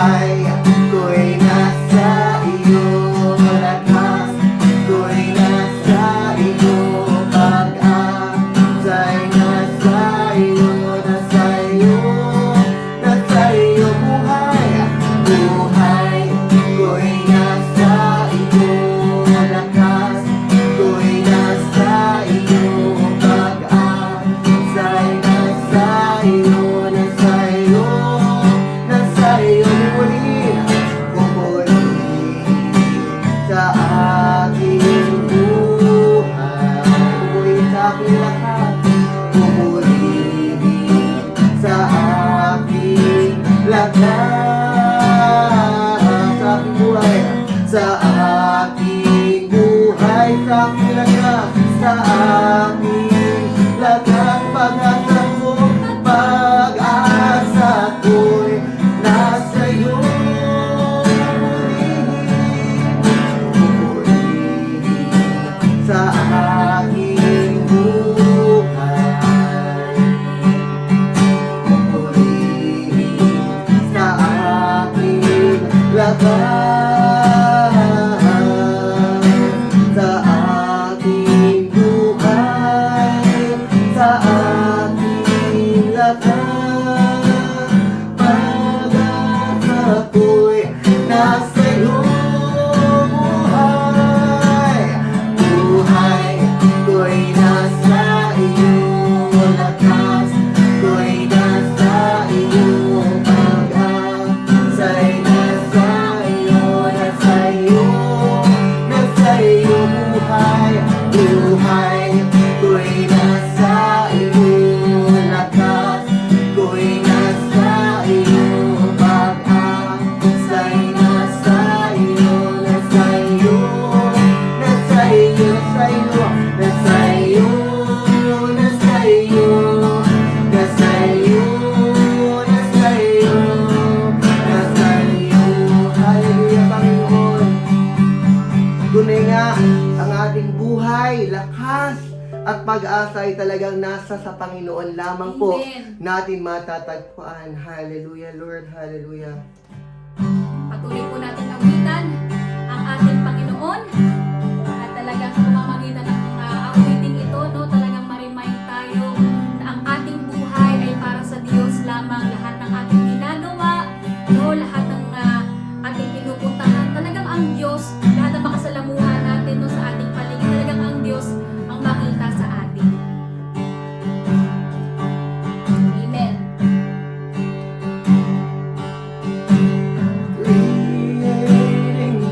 buhay ko'y nasa iyo, lakas ko'y nasa iyo, pag-asa'y nasa iyo, nasa iyo, nasa iyo, buhay ko'y nasa iyo, lakas ko'y nasa iyo, pag-asa'y nasa iyo, nasa iyo, nasa iyo, pumuli sa aking buhay, pumuli sa aking lakas, pumuli sa aking lakas, sa aking buhay, sa aking buhay, sa aking lakas, sa aking lakas, pag-asa ko, pag-asa ko'y nasa iyo, pumuli sa aking buhay, pumuli sa aking lakas, sa aking buhay, sa aking lakas, pag-asa ko'y nasa iyo, buhay ko'y nasa iyo, lakas ko'y nasa iyo, pag-asa'y nasa iyo, nasa iyo, nasa iyo, buhay ko'y nasa iyo, lakas ko'y nasa iyo, pag-asa'y nasa iyo, nasa iyo, nasa iyo, nasa iyo, nasa iyo, nasa iyo, nasa iyo, nasa iyo, nasa iyo, hallelujah, Panginoon. Tunay nga ang ating buhay, lakas at pag-asa ay talagang nasa sa Panginoon lamang po Amen. natin matatagpuan. Hallelujah, Lord, hallelujah. Patuloy po natin awitan ang ating Panginoon at talagang sa pamamagitan ng awiting ito, no, talagang ma-remind tayo na ang ating buhay ay para sa Diyos lamang. Lahat ng ating ginagawa, no, lahat ng ating pinupuntahan, talagang ang Diyos, lahat ng makasalamuhan natin, no, sa ating paligid, talagang ang Diyos ang makita sa atin. Amen. Creating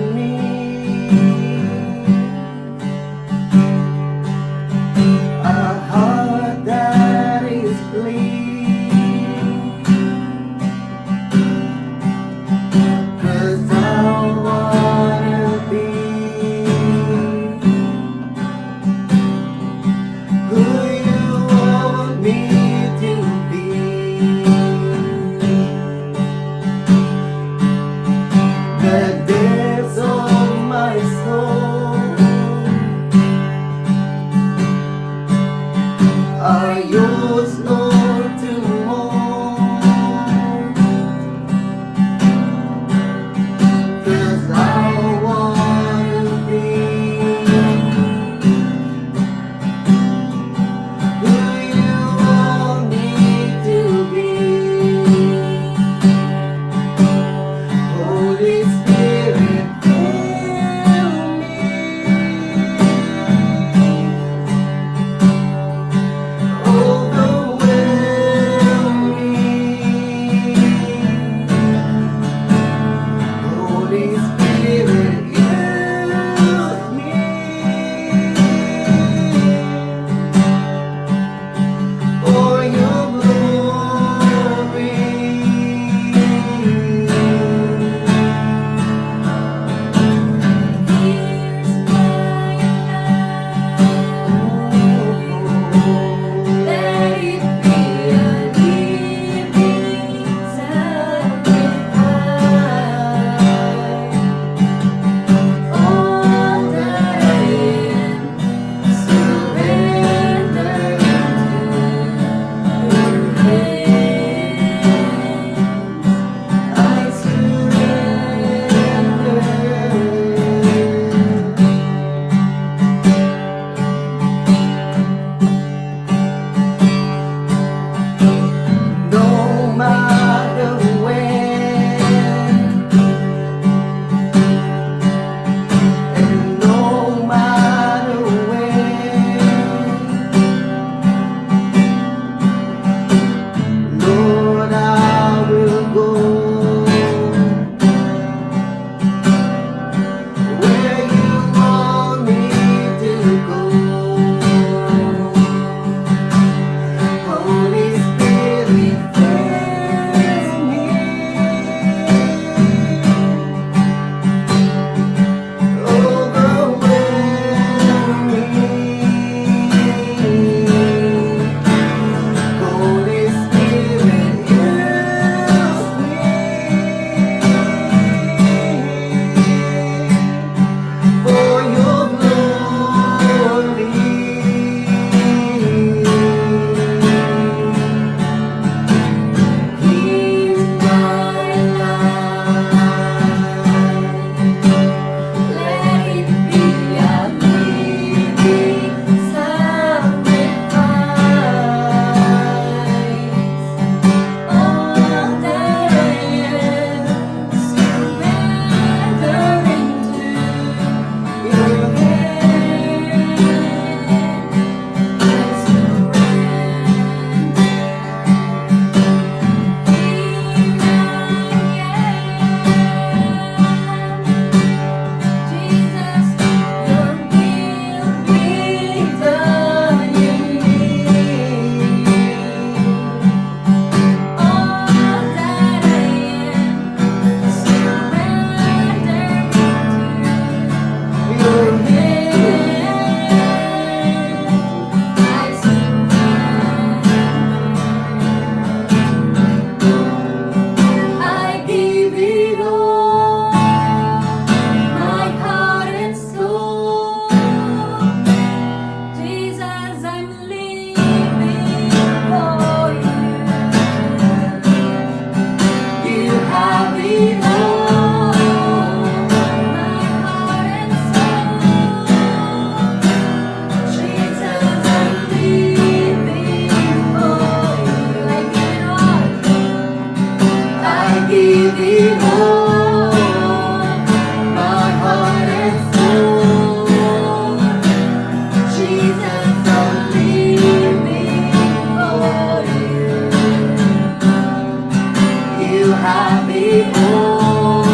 behold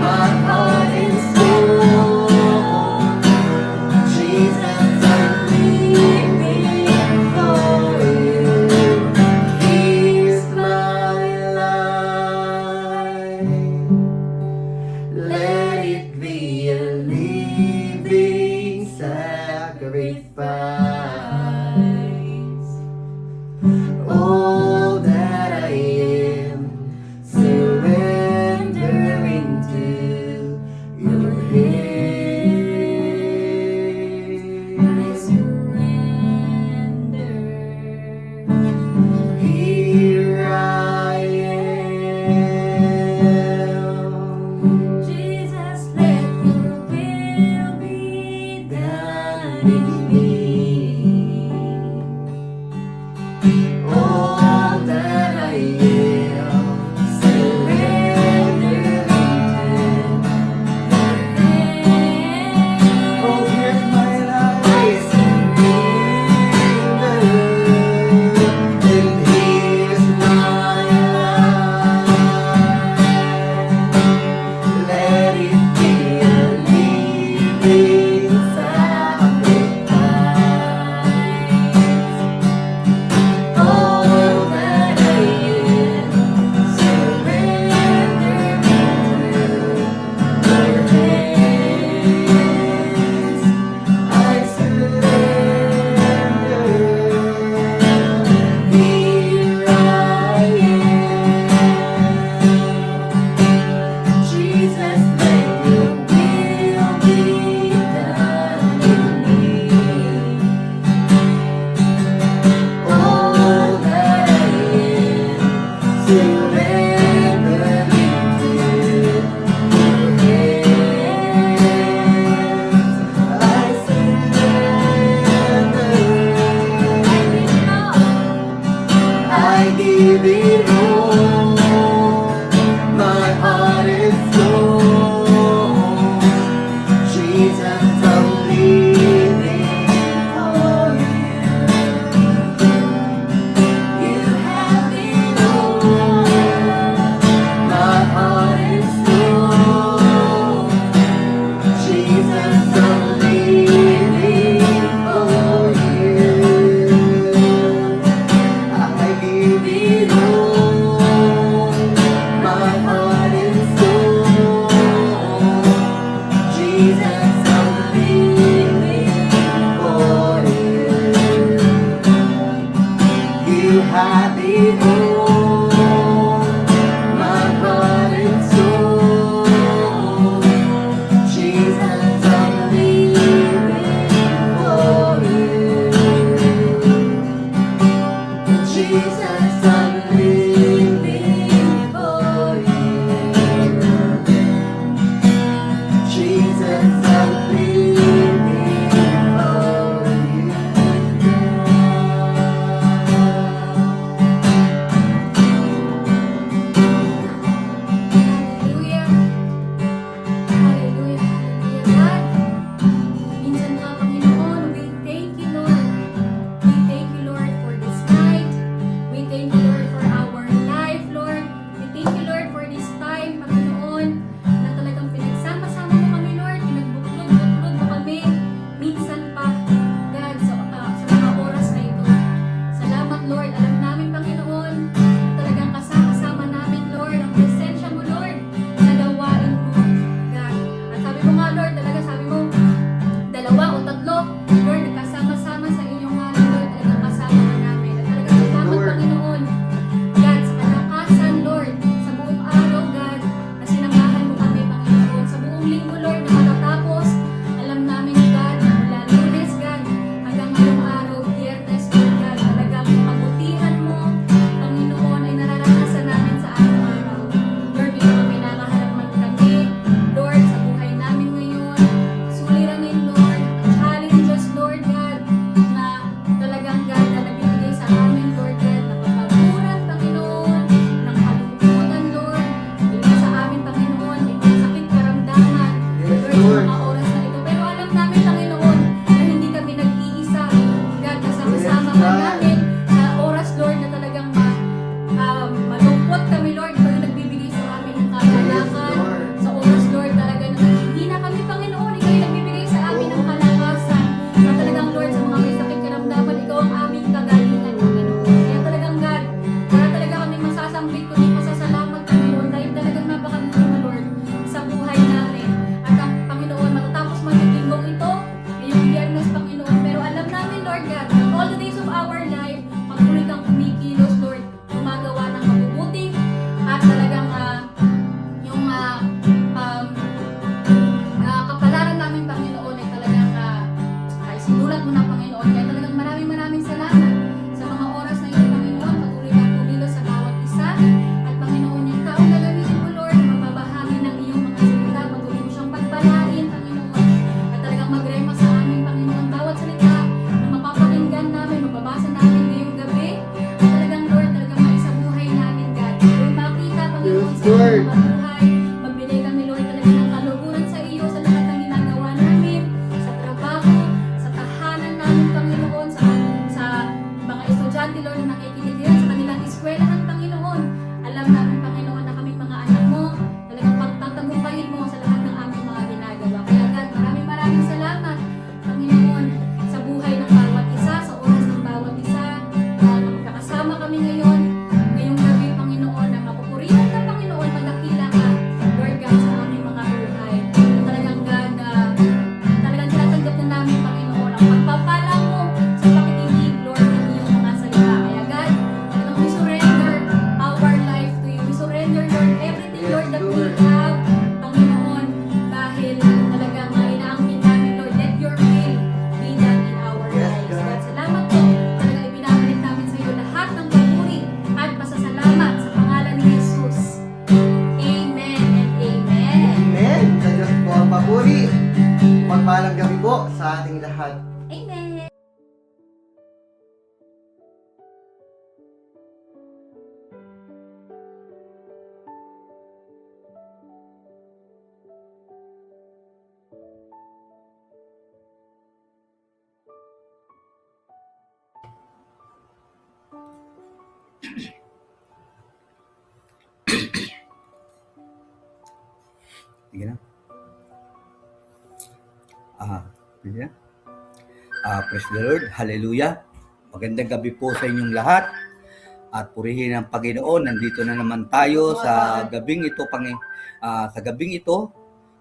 my heart and soul. Jesus, I'm living for you. Here's my life. Let it be a living sacrifice. All that I am, surrender. that we Lord. have, Panginoon, dahil talagang inaangkin namin, Lord, let your will be done in our Yes, lives. God. God, salamat po. Talagang ibinabalik namin sa iyo lahat ng papuri at pasasalamat sa pangalan ni Jesus. Amen and amen. Amen. Sa Diyos po ang papuri. Magpalang gabi po sa ating lahat. Amen. Sige na. Sige na. Praise the Lord. Hallelujah. Magandang gabi po sa inyong lahat. At purihin ang Panginoon. Nandito na naman tayo sa gabing ito, sa gabing ito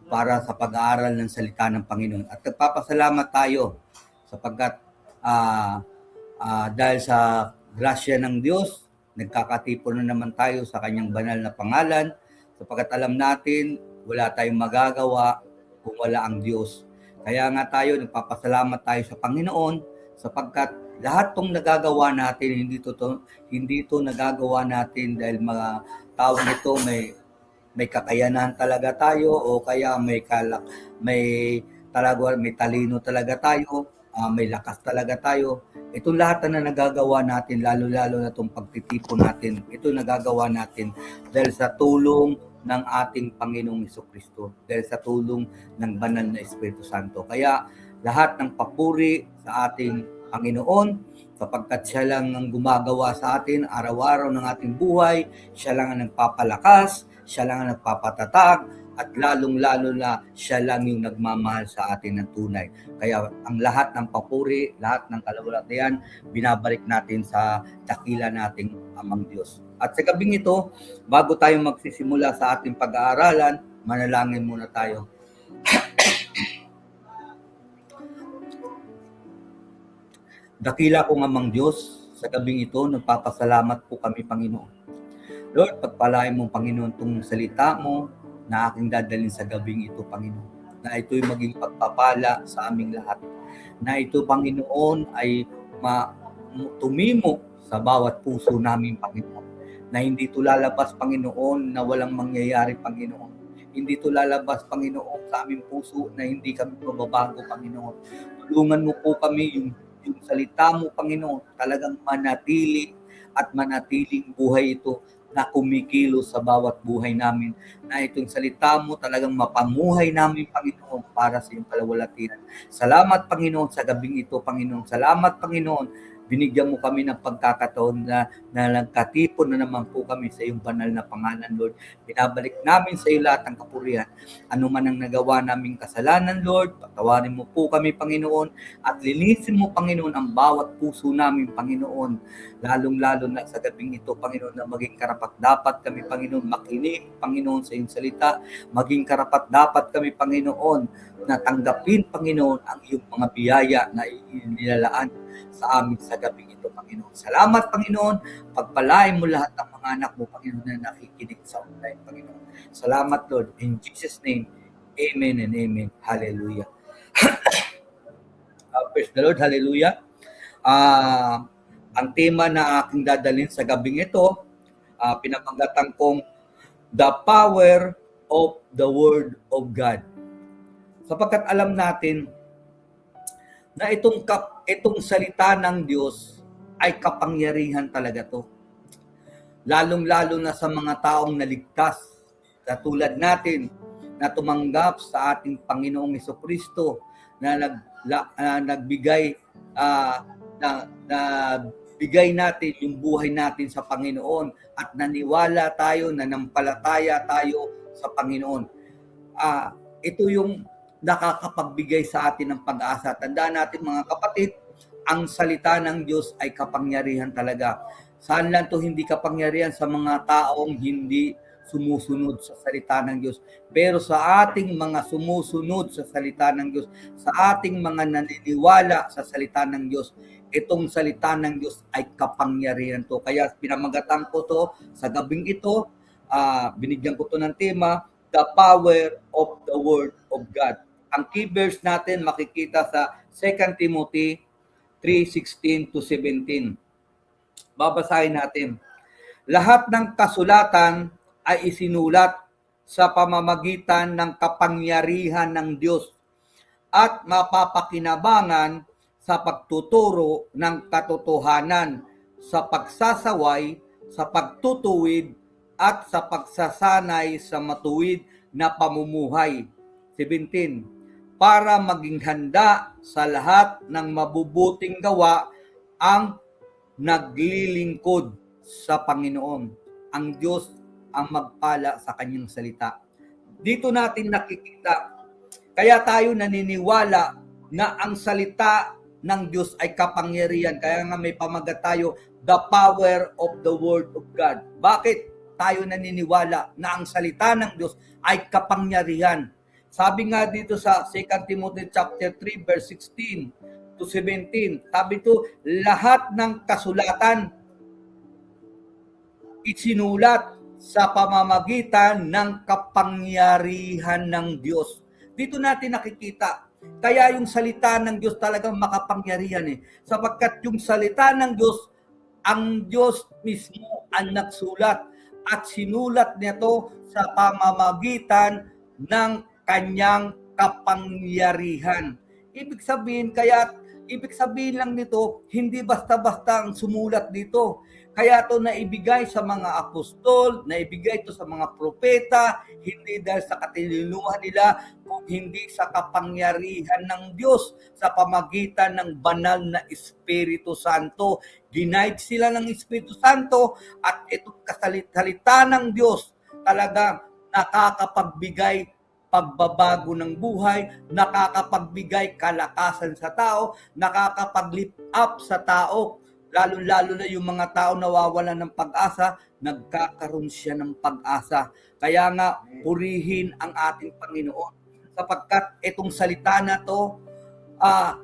para sa pag-aaral ng salita ng Panginoon. At nagpapasalamat tayo sapagkat dahil sa grasya ng Diyos, nagkakatipon na naman tayo sa kanyang banal na pangalan sapagkat alam natin wala tayong magagawa kung wala ang Diyos. Kaya nga tayo, nagpapasalamat tayo sa Panginoon sapagkat lahat tong nagagawa natin, hindi to nagagawa natin dahil mga taong ito may kakayanan talaga tayo o kaya may talino talaga tayo, may lakas talaga tayo. Ito lahat na nagagawa natin, lalo-lalo na itong pagtitipon natin, ito nagagawa natin dahil sa tulong ng ating Panginoong Jesucristo, dahil sa tulong ng banal na Espiritu Santo. Kaya lahat ng papuri sa ating Panginoon, sapagkat siya lang ang gumagawa sa atin araw-araw ng ating buhay, siya lang ang nagpapalakas, siya lang ang nagpapatatag, at lalong-lalo na siya lang yung nagmamahal sa atin ng tunay. Kaya ang lahat ng papuri, lahat ng kalawalatian, binabalik natin sa dakila nating Amang Diyos. At sa gabing ito, bago tayo magsisimula sa ating pag-aaralan, manalangin muna tayo. Dakila kong Amang Diyos, sa gabing ito, nagpapasalamat po kami, Panginoon. Lord, pagpalain mo, Panginoon, itong salita mo na aking dadalhin sa gabing ito, Panginoon. Na ito'y maging pagpapala sa aming lahat. Na ito, Panginoon, ay tumimo sa bawat puso namin, Panginoon. Na hindi ito lalabas, Panginoon, na walang mangyayari, Panginoon. Hindi ito lalabas, Panginoon, sa aming puso na hindi kami mababago, Panginoon. Tulungan mo po kami yung salita mo, Panginoon, talagang manatili at manatiling buhay ito na kumikilos sa bawat buhay namin. Na itong salita mo talagang mapamuhay namin, Panginoon, para sa iyong kalawalatian. Salamat, Panginoon, sa gabing ito, Panginoon. Salamat, Panginoon. Binigyan mo kami ng pagkakataon na nagkatipon na naman po kami sa iyong banal na pangalan, Lord. Binabalik namin sa iyo lahat ng kapurihan. Ano man ang nagawa naming kasalanan, Lord, patawarin mo po kami, Panginoon, at linisin mo, Panginoon, ang bawat puso namin, Panginoon. Lalong-lalo na sa gabing ito, Panginoon, na maging karapat-dapat kami, Panginoon, makinig, Panginoon, sa iyong salita. Maging karapat-dapat kami, Panginoon, na tanggapin, Panginoon, ang iyong mga biyaya na inilalaan sa amin sa gabing ito, Panginoon. Salamat, Panginoon. Pagpalain mo lahat ng mga anak mo, Panginoon, na nakikinig sa online, Panginoon. Salamat, Lord. In Jesus' name, amen and amen. Hallelujah. Praise the Lord. Hallelujah. Ang tema na aking dadalhin sa gabing ito, pinamagatan kong The Power of the Word of God. Sapagkat alam natin na itong salita ng Diyos ay kapangyarihan talaga to. Lalong-lalo na sa mga taong naligtas, katulad natin na tumanggap sa ating Panginoong Jesucristo na nagbigay bigay natin yung buhay natin sa Panginoon at naniwala tayo, nanampalataya tayo sa Panginoon. Ito yung nakakapagbigay sa atin ng pag-asa. Tandaan natin, mga kapatid, ang salita ng Diyos ay kapangyarihan talaga. Saan lang to hindi kapangyarihan? Sa mga taong hindi sumusunod sa salita ng Diyos. Pero sa ating mga sumusunod sa salita ng Diyos, sa ating mga naniniwala sa salita ng Diyos, itong salita ng Diyos ay kapangyarihan to. Kaya pinamagatan ko to sa gabing ito, binigyan ko to ng tema, the power of the Word of God. Ang key verse natin makikita sa 2 Timothy 3:16 to 17. Babasahin natin. Lahat ng kasulatan ay isinulat sa pamamagitan ng kapangyarihan ng Diyos at mapapakinabangan sa pagtuturo ng katotohanan, sa pagsasaway, sa pagtutuwid, at sa pagsasanay sa matuwid na pamumuhay. 17. Para maging handa sa lahat ng mabubuting gawa ang naglilingkod sa Panginoon. Ang Diyos ang magpala sa kanyang salita. Dito natin nakikita, kaya tayo naniniwala na ang salita ng Diyos ay kapangyarihan. Kaya nga may pamagat tayo, the power of the Word of God. Bakit tayo naniniwala na ang salita ng Diyos ay kapangyarihan? Sabi nga dito sa 2 Timothy chapter 3 verse 16 to 17, sabi ito, lahat ng kasulatan isinulat sa pamamagitan ng kapangyarihan ng Diyos. Dito natin nakikita, kaya yung salita ng Diyos talagang makapangyarihan sapagkat yung salita ng Diyos, ang Diyos mismo ang nagsulat at sinulat nito sa pamamagitan ng kanyang kapangyarihan. Ibig sabihin lang nito, hindi basta-basta ang sumulat dito. Kaya ito naibigay sa mga apostol, naibigay ito sa mga propeta, hindi dahil sa katilinuhan nila, kung hindi sa kapangyarihan ng Diyos sa pamagitan ng banal na Espiritu Santo. Ginaid sila ng Espiritu Santo at itong kasalita ng Diyos talagang nakakapagbigay pagbabago ng buhay, nakakapagbigay kalakasan sa tao, nakakapag-lift up sa tao, lalo-lalo na yung mga tao nawawalan ng pag-asa, nagkakaroon siya ng pag-asa. Kaya nga, purihin ang ating Panginoon. Sapagkat itong salita na to,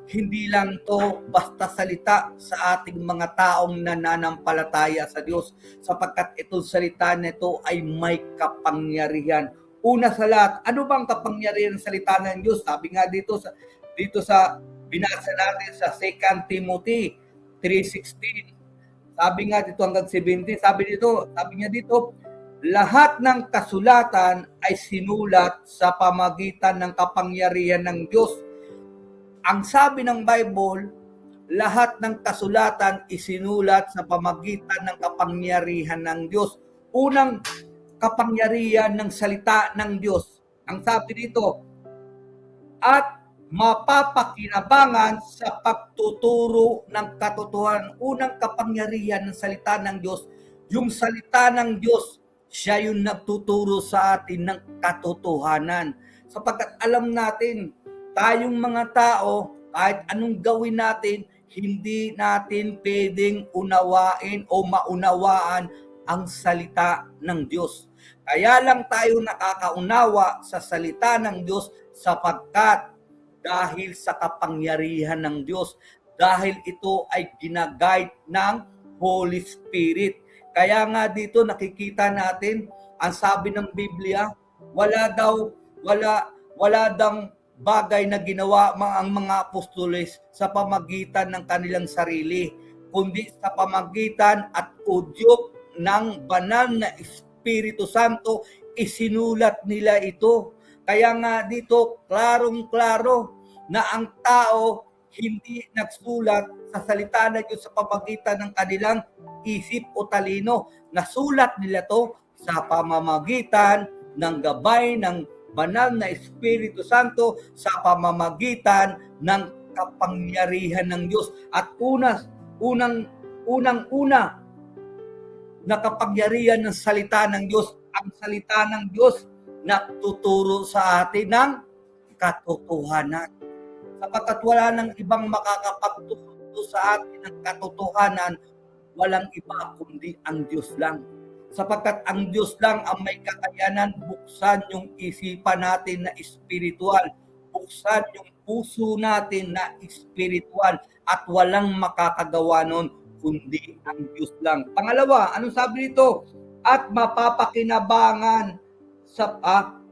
hindi lang to basta salita sa ating mga taong nananampalataya sa Diyos. Sapagkat itong salita nito ay may kapangyarihan. Una sa lahat, ano bang kapangyarihan ng salita ng Diyos? Sabi nga dito sa binasa natin sa 2 Timothy 3:16. Sabi nga dito hanggang 17, sabi niya dito, lahat ng kasulatan ay sinulat sa pamamagitan ng kapangyarihan ng Diyos. Ang sabi ng Bible, lahat ng kasulatan isinulat sa pamamagitan ng kapangyarihan ng Diyos. Unang kapangyarihan ng salita ng Diyos. Ang sabi dito, at mapapakinabangan sa pagtuturo ng katotohanan. Unang kapangyarihan ng salita ng Diyos, yung salita ng Diyos, siya yung nagtuturo sa atin ng katotohanan. Sapagkat alam natin, tayong mga tao, kahit anong gawin natin, hindi natin pwedeng unawain o maunawaan ang salita ng Diyos. Kaya lang tayo nakakaunawa sa salita ng Diyos sapagkat dahil sa kapangyarihan ng Diyos, dahil ito ay ginaguide ng Holy Spirit. Kaya nga dito nakikita natin, ang sabi ng Biblia, wala daw bagay na ginawa ang mga apostoles sa pamagitan ng kanilang sarili, kundi sa pamagitan at udyok ng banal na Espiritu Santo, isinulat nila ito. Kaya nga dito, klarong-klaro na ang tao hindi nagsulat sa salita ng Diyos sa pamamagitan ng kanilang isip o talino. Nasulat nila to sa pamamagitan ng gabay ng banal na Espiritu Santo, sa pamamagitan ng kapangyarihan ng Diyos. At unang-una na kapangyarihan ng salita ng Diyos, ang salita ng Diyos nagtuturo sa atin ng katotohanan. Sapagkat wala nang ibang makakapagturo sa atin ng katotohanan, walang iba kundi ang Diyos lang. Sapagkat ang Diyos lang ang may kakayanan buksan yung isipan natin na espiritual, buksan yung puso natin na espiritual, at walang makakagawa nun kundi ang Diyos lang. Pangalawa, anong sabi nito? at mapapakinabangan sa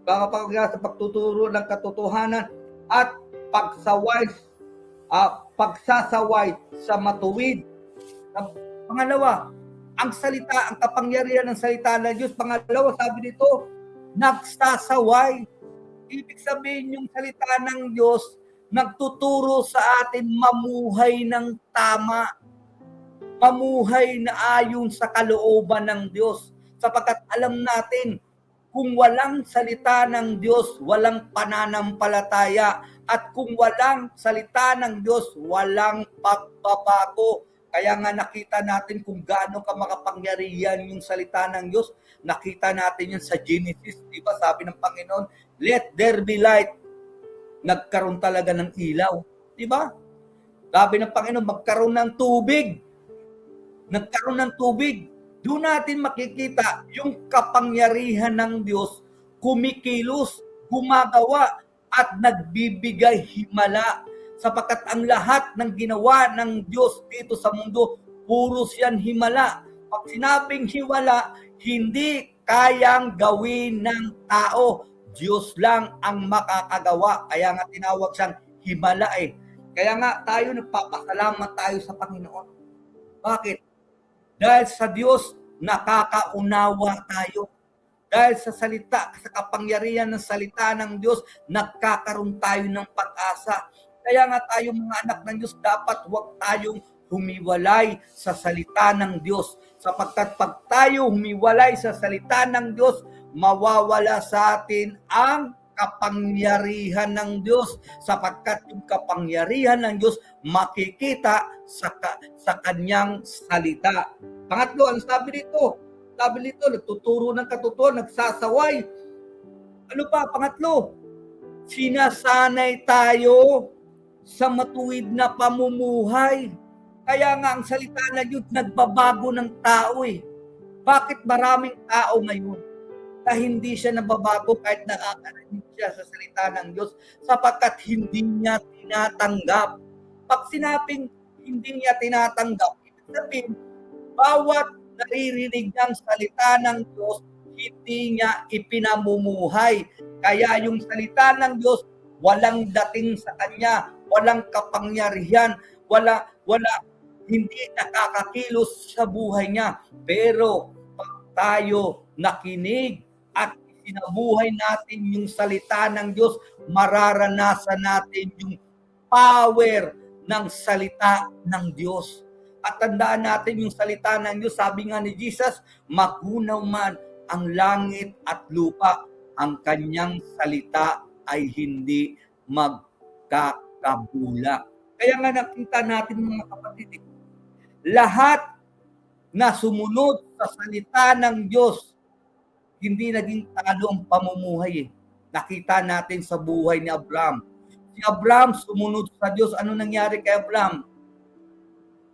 sa pagtuturo ng katotohanan at pagsasaway sa matuwid. Pangalawa, ang salita, ang kapangyarihan ng salita ng Diyos. Pangalawa, sabi dito, nagsasaway. Ibig sabihin yung salita ng Diyos, nagtuturo sa atin mamuhay ng tama. Mamuhay na ayon sa kalooban ng Diyos. Sapagkat alam natin, kung walang salita ng Diyos, walang pananampalataya. At kung walang salita ng Diyos, walang pagbabago. Kaya nga nakita natin kung gaano ka makapangyarihan yung salita ng Diyos. Nakita natin yan sa Genesis. Diba? Sabi ng Panginoon, let there be light. Nagkaroon talaga ng ilaw. Diba? Sabi ng Panginoon, magkaroon ng tubig. Nagkaroon ng tubig. Doon natin makikita yung kapangyarihan ng Diyos kumikilos, gumagawa, at nagbibigay himala. Sapagkat ang lahat ng ginawa ng Diyos dito sa mundo, puros yan himala. Pag sinabing himala, hindi kayang gawin ng tao. Diyos lang ang makakagawa. Kaya nga tinawag siyang himala eh. Kaya nga tayo nagpapasalamat tayo sa Panginoon. Bakit? Dahil sa Diyos, nakakaunawa tayo. Dahil sa salita, sa kapangyarihan ng salita ng Diyos, nagkakaroon tayo ng pag-asa. Kaya nga tayo mga anak ng Diyos, dapat huwag tayong humiwalay sa salita ng Diyos. Sapagkat pag tayo humiwalay sa salita ng Diyos, mawawala sa atin ang kapangyarihan ng Diyos. Sapagkat yung kapangyarihan ng Diyos makikita sa kanyang salita. Pangatlo, ang sabi dito? Sabi dito, nagtuturo ng katotohanan, nagsasaway. Ano pa? Pangatlo, sinasanay tayo sa matuwid na pamumuhay. Kaya nga ang salita ng Diyos nagbabago ng tao eh. Bakit maraming tao ngayon na hindi siya nababago kahit nakakarinig siya sa salita ng Diyos? Sapagkat hindi niya tinatanggap. Pag sinabing hindi niya tinatanggap, ibig sabihin, bawat naririnig niyang salita ng Diyos, hindi niya ipinamumuhay. Kaya yung salita ng Diyos, walang dating sa kanya, walang kapangyarihan, hindi nakakakilos sa buhay niya. Pero pag tayo nakinig at sinabuhay natin yung salita ng Diyos, mararanasan natin yung power ng salita ng Diyos. At tandaan natin yung salita ng Diyos, sabi nga ni Jesus, magunaw man ang langit at lupa, ang kanyang salita ay hindi magkakabula. Kaya nga nakita natin mga kapatid, lahat na sumunod sa salita ng Diyos, hindi naging talo ang pamumuhay. Nakita natin sa buhay ni Abraham. Si Abraham sumunod sa Diyos. Ano nangyari kay Abraham?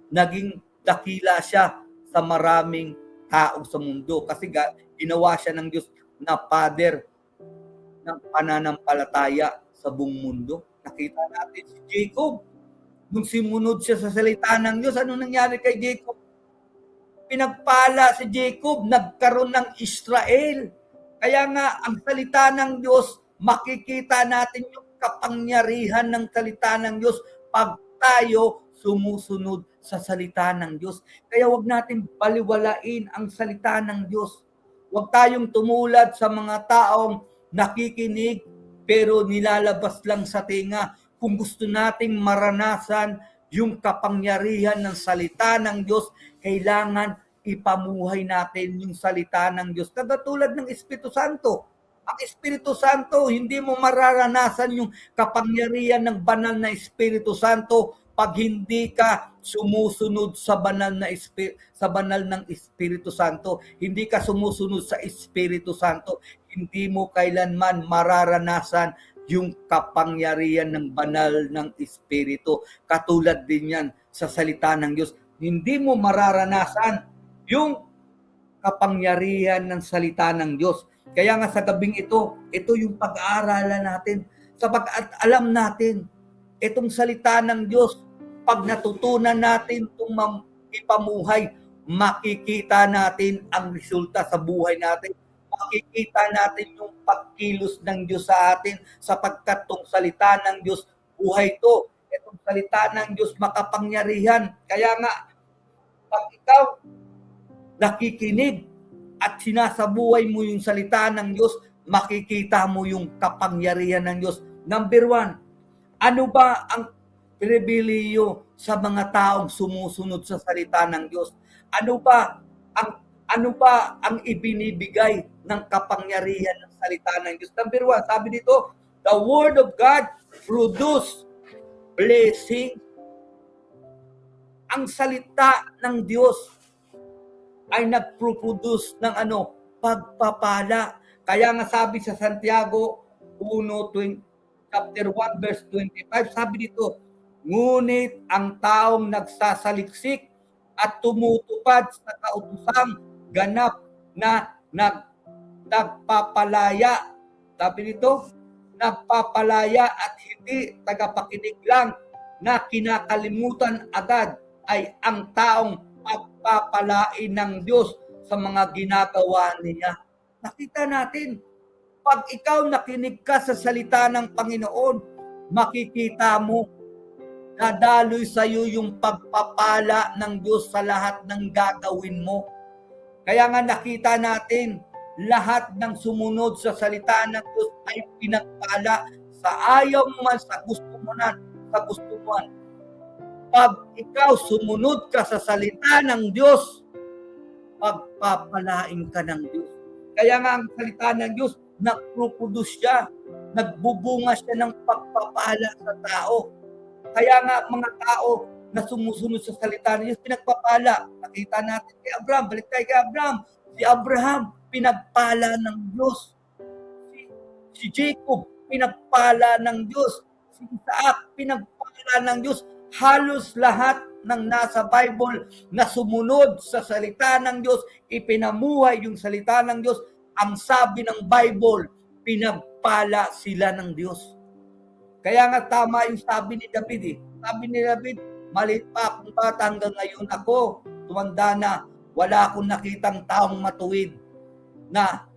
Naging dakila siya sa maraming tao sa mundo. Kasi ginawa siya ng Diyos na father ng pananampalataya sa buong mundo. Nakita natin si Jacob. Nung simunod siya sa salita ng Diyos, ano nangyari kay Jacob? Pinagpala si Jacob, nagkaroon ng Israel. Kaya nga, ang salita ng Diyos, makikita natin yung kapangyarihan ng salita ng Diyos pag tayo sumusunod sa salita ng Diyos. Kaya wag natin baliwalain ang salita ng Diyos. Wag tayong tumulad sa mga taong nakikinig pero nilalabas lang sa tinga. Kung gusto nating maranasan yung kapangyarihan ng salita ng Diyos, kailangan ipamuhay natin yung salita ng Diyos. Katulad ng Espiritu Santo. Ang Espiritu Santo, hindi mo mararanasan yung kapangyarihan ng banal na Espiritu Santo pag hindi ka sumusunod sa banal ng Espiritu Santo. Hindi ka sumusunod sa Espiritu Santo, hindi mo kailanman mararanasan yung kapangyarihan ng banal ng Espiritu. Katulad din yan sa salita ng Diyos. Hindi mo mararanasan yung kapangyarihan ng salita ng Diyos. Kaya nga sa gabing ito yung pag-aaralan natin. Sapagkat alam natin, itong salita ng Diyos, pag natutunan natin itong ipamuhay, makikita natin ang resulta sa buhay natin. Makikita natin yung pagkilos ng Diyos sa atin sapagkat tong salita ng Diyos, buhay to. Itong salita ng Diyos makapangyarihan. Kaya nga, pag ikaw nakikinig at sinasabuhay mo yung salita ng Diyos, makikita mo yung kapangyarihan ng Diyos. Number 1, ano ba ang pribilehiyo sa mga taong sumusunod sa salita ng Diyos? Ano ba ang ibinibigay ng kapangyarihan ng salita ng Diyos? Number 1, sabi dito, the Word of God produce blessing. Ang salita ng Diyos ay nagproduce ng pagpapala. Kaya nga sabi sa Santiago 1, chapter 1, verse 25, sabi dito, ngunit ang taong nagsasaliksik at tumutupad sa kautosang ganap na nagpapalaya. Sabi dito, nagpapalaya at hindi tagapakinig lang na kinakalimutan agad ay ang taong pagpapalain ng Diyos sa mga ginagawa niya. Nakita natin, pag ikaw nakinig ka sa salita ng Panginoon, makikita mo, dadaloy sa iyo yung pagpapala ng Diyos sa lahat ng gagawin mo. Kaya nga nakita natin, lahat ng sumunod sa salita ng Diyos ay pinagpala sa ayaw mo man, sa gusto mo na, sa gusto mo man. Pag ikaw sumunod ka sa salita ng Diyos, pagpapalain ka ng Diyos. Kaya nga ang salita ng Diyos, nagproduce siya, nagbubunga siya ng pagpapala sa tao. Kaya nga mga tao na sumusunod sa salita ng Diyos, pinagpapala. Nakita natin kay Abraham, balik tayo kay Abraham. Si Abraham, pinagpala ng Diyos. Si Jacob, pinagpala ng Diyos. Si Isaac, pinagpala ng Diyos. Halos lahat ng nasa Bible na sumunod sa salita ng Diyos, ipinamuhay yung salita ng Diyos, ang sabi ng Bible, pinagpala sila ng Diyos. Kaya nga tama yung sabi ni David. Sabi ni David, maliit pa akong bata hanggang ngayon ako, tumanda na, wala akong nakitang taong matuwid na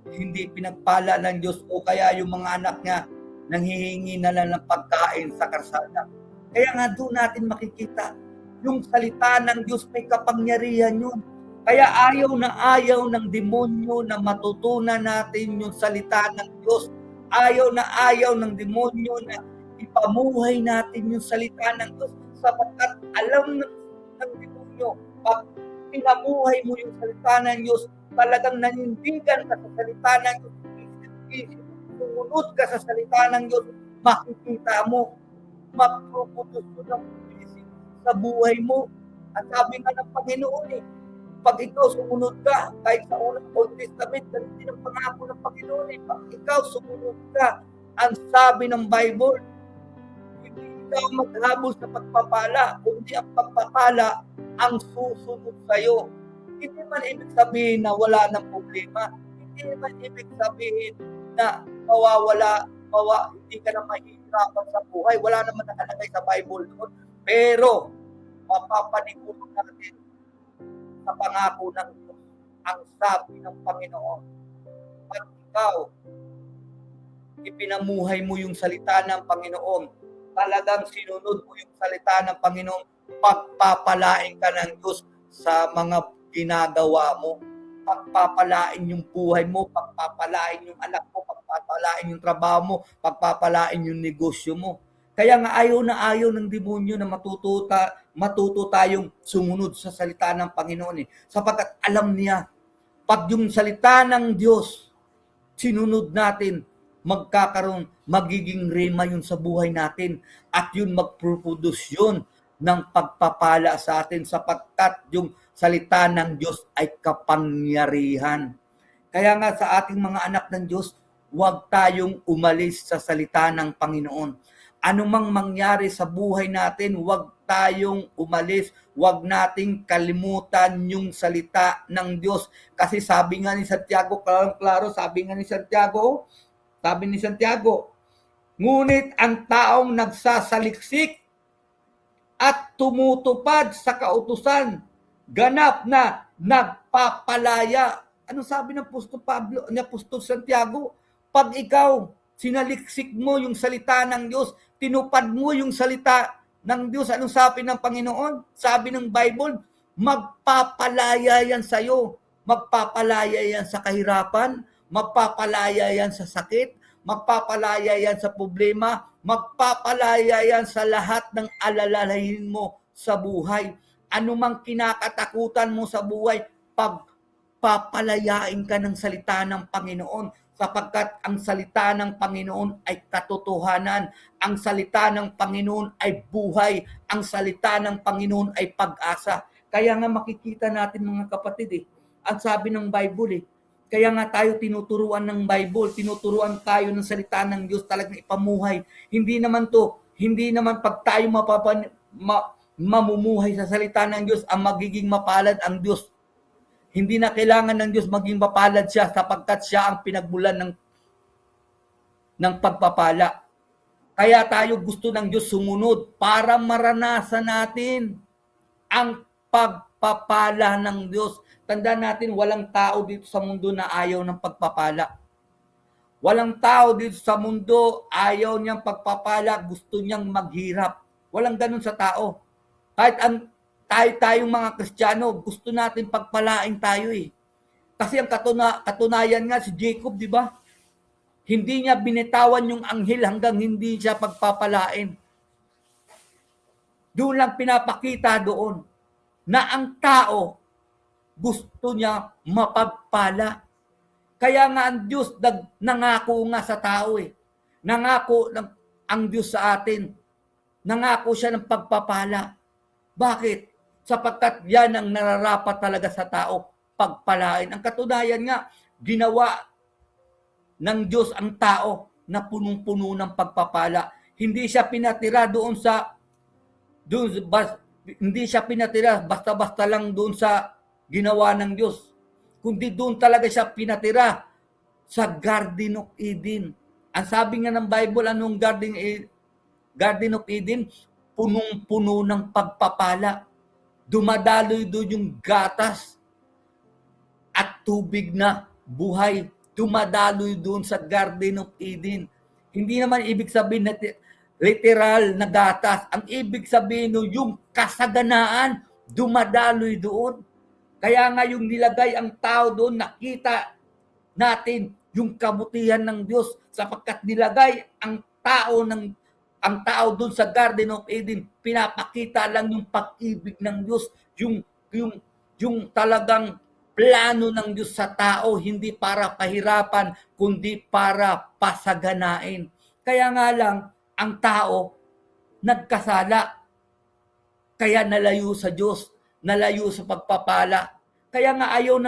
hindi pinagpala ng Diyos o kaya yung mga anak niya nanghihingi na lang ng pagkain sa karsada. Kaya nga doon natin makikita, yung salita ng Diyos may kapangyarihan yun. Kaya ayaw ng demonyo na matutunan natin yung salita ng Diyos. Ayaw ng demonyo na ipamuhay natin yung salita ng Diyos sapagkat alam ng demonyo, pag pinamuhay mo yung salita ng Diyos, talagang nanindigan ka sa salita ng Diyos, sumunod ka sa salita ng Diyos, makikita mo, magpuputos mo ng blessing sa buhay mo. At sabi nga ng Panginoon pag ikaw sumunod ka, kahit sa unang Old Testament, ganun din ang pangako ng Panginoon pag ikaw sumunod ka, ang sabi ng Bible, hindi ikaw maghabol sa pagpapala, kundi ang pagpapala ang susunod sa iyo. Hindi man ibig sabihin na wala ng problema. Hindi man ibig sabihin na hindi ka na mahihirapan sa buhay. Wala naman nakalagay sa Bible doon. Pero, mapapanigunan natin sa pangako ng Diyos ang sabi ng Panginoon. Pag ikaw, ipinamuhay mo yung salita ng Panginoon, talagang sinunod mo yung salita ng Panginoon, pagpapalain ka ng Diyos sa mga ginagawa mo. Pagpapalain yung buhay mo, pagpapalain yung anak mo, pagpapalain yung trabaho mo, pagpapalain yung negosyo mo. Kaya nga ayaw ng demonyo na matuto tayong sumunod sa salita ng Panginoon sapagkat alam niya, pag yung salita ng Diyos, sinunod natin, magiging rema yun sa buhay natin at yun magproduce yun ng pagpapala sa atin sapagkat yung salita ng Diyos ay kapangyarihan. Kaya nga sa ating mga anak ng Diyos, huwag tayong umalis sa salita ng Panginoon. Ano mang mangyari sa buhay natin, huwag tayong umalis, huwag nating kalimutan yung salita ng Diyos. Kasi sabi nga ni Santiago, klaro, sabi ni Santiago, ngunit ang taong nagsasaliksik at tumutupad sa kautusan ganap na nagpapalaya. Ano sabi ng Apostol Pablo, ni Apostol Santiago? Pag ikaw sinaliksik mo yung salita ng Diyos, tinupad mo yung salita ng Diyos, anong sabi ng Panginoon? Sabi ng Bible, magpapalaya yan sa'yo. Magpapalaya yan sa kahirapan, magpapalaya yan sa sakit, magpapalaya yan sa problema, magpapalaya yan sa lahat ng alalahanin mo sa buhay. Ano mang kinakatakutan mo sa buhay, pagpapalayain ka ng salita ng Panginoon, sapagkat ang salita ng Panginoon ay katotohanan, ang salita ng Panginoon ay buhay, ang salita ng Panginoon ay pag-asa. Kaya nga makikita natin mga kapatid ang sabi ng Bible kaya nga tayo tinuturuan ng Bible, tinuturuan tayo ng salita ng Diyos talagang ipamuhay. Hindi naman pag tayo mamumuhay sa salita ng Diyos ang magiging mapalad ang Diyos. Hindi na kailangan ng Diyos maging mapalad siya sapagkat siya ang pinagmulan ng pagpapala. Kaya tayo gusto ng Diyos sumunod para maranasan natin ang pagpapala ng Diyos. Tandaan natin, walang tao dito sa mundo na ayaw ng pagpapala. Walang tao dito sa mundo ayaw niyang pagpapala, gusto niyang maghirap. Walang ganun sa tao. Kahit tayong mga Kristiyano, gusto natin pagpalain tayo Kasi ang katunayan nga si Jacob, di ba? Hindi niya binitawan yung anghel hanggang hindi siya pagpapalain. Doon lang pinapakita doon na ang tao gusto niya mapagpala. Kaya nga ang Diyos nangako nga sa tao Nangako ang Diyos sa atin. Nangako siya ng pagpapala. Bakit? Sapagkat yan ang nararapat talaga sa tao, pagpalain. Ang katunayan nga, ginawa ng Diyos ang tao na punong-puno ng pagpapala. Hindi siya pinatira hindi siya pinatira basta-basta lang doon sa ginawa ng Diyos. Kundi doon talaga siya pinatira sa Garden of Eden. Ang sabi nga ng Bible, anong Garden of Eden? Punong-puno ng pagpapala. Dumadaloy doon yung gatas at tubig na buhay. Dumadaloy doon sa Garden of Eden. Hindi naman ibig sabihin na literal na gatas. Ang ibig sabihin yung kasaganaan, dumadaloy doon. Kaya nga yung nilagay ang tao doon, nakita natin yung kabutihan ng Diyos sapagkat nilagay ang tao doon sa Garden of Eden, pinapakita lang yung pag-ibig ng Diyos, yung talagang plano ng Diyos sa tao, hindi para pahirapan, kundi para pasaganain. Kaya nga lang, ang tao nagkasala, kaya nalayo sa Diyos, nalayo sa pagpapala. Kaya nga ayaw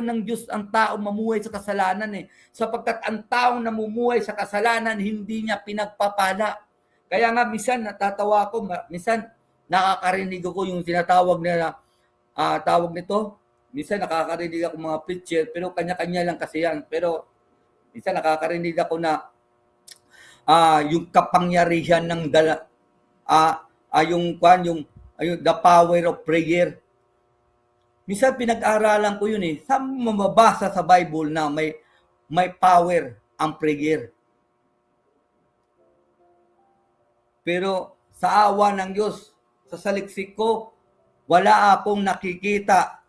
ng Diyos ang tao mamuhay sa kasalanan sapagkat ang taong namumuhay sa kasalanan, hindi niya pinagpapala. Kaya nga minsan natatawa ako, minsan nakakarinig ako yung tinatawag nila, tawag nito, minsan nakakarinig ako mga preacher, pero kanya-kanya lang kasi yan. Pero minsan nakakarinig ako na yung kapangyarihan ng the power of prayer. Minsan pinag-aralan ko yun Saan mo mababasa sa Bible na may power ang prayer? Pero sa awa ng Diyos, sa saliksik ko, wala akong nakikita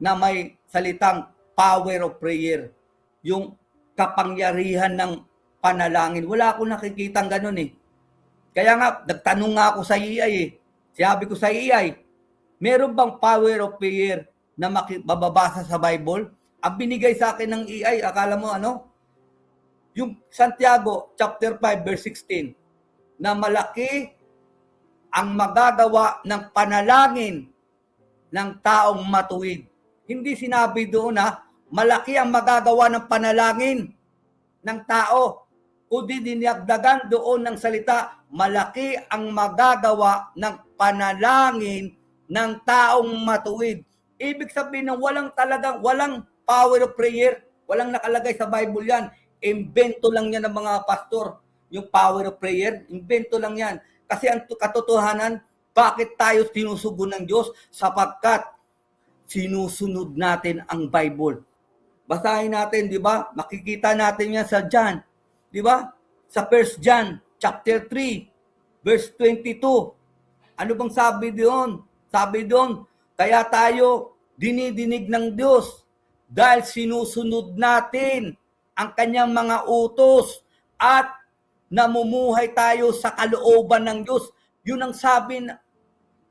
na may salitang power of prayer. Yung kapangyarihan ng panalangin. Wala akong nakikita ng ganun Kaya nga, nagtanong nga ako sa EI Sabi ko sa EI, meron bang power of prayer na mababasa sa Bible? Ang binigay sa akin ng EI, akala mo Yung Santiago chapter 5 verse 16, na malaki ang magagawa ng panalangin ng taong matuwid. Hindi sinabi doon malaki ang magagawa ng panalangin ng tao. Kundi dinagdagan doon ng salita, malaki ang magagawa ng panalangin ng taong matuwid. Ibig sabihin ng walang power of prayer, walang nakalagay sa Bible yan. Invento lang yan ng mga pastor. Yung power of prayer, invento lang yan. Kasi ang katotohanan, bakit tayo sinusugo ng Diyos? Sapagkat sinusunod natin ang Bible. Basahin natin, di ba? Makikita natin yan sa John. Di ba? Sa 1 John chapter 3, verse 22. Ano bang sabi doon? Sabi doon, kaya tayo dinidinig ng Diyos dahil sinusunod natin ang kanyang mga utos at namumuhay tayo sa kalooban ng Diyos. Yun ang sabi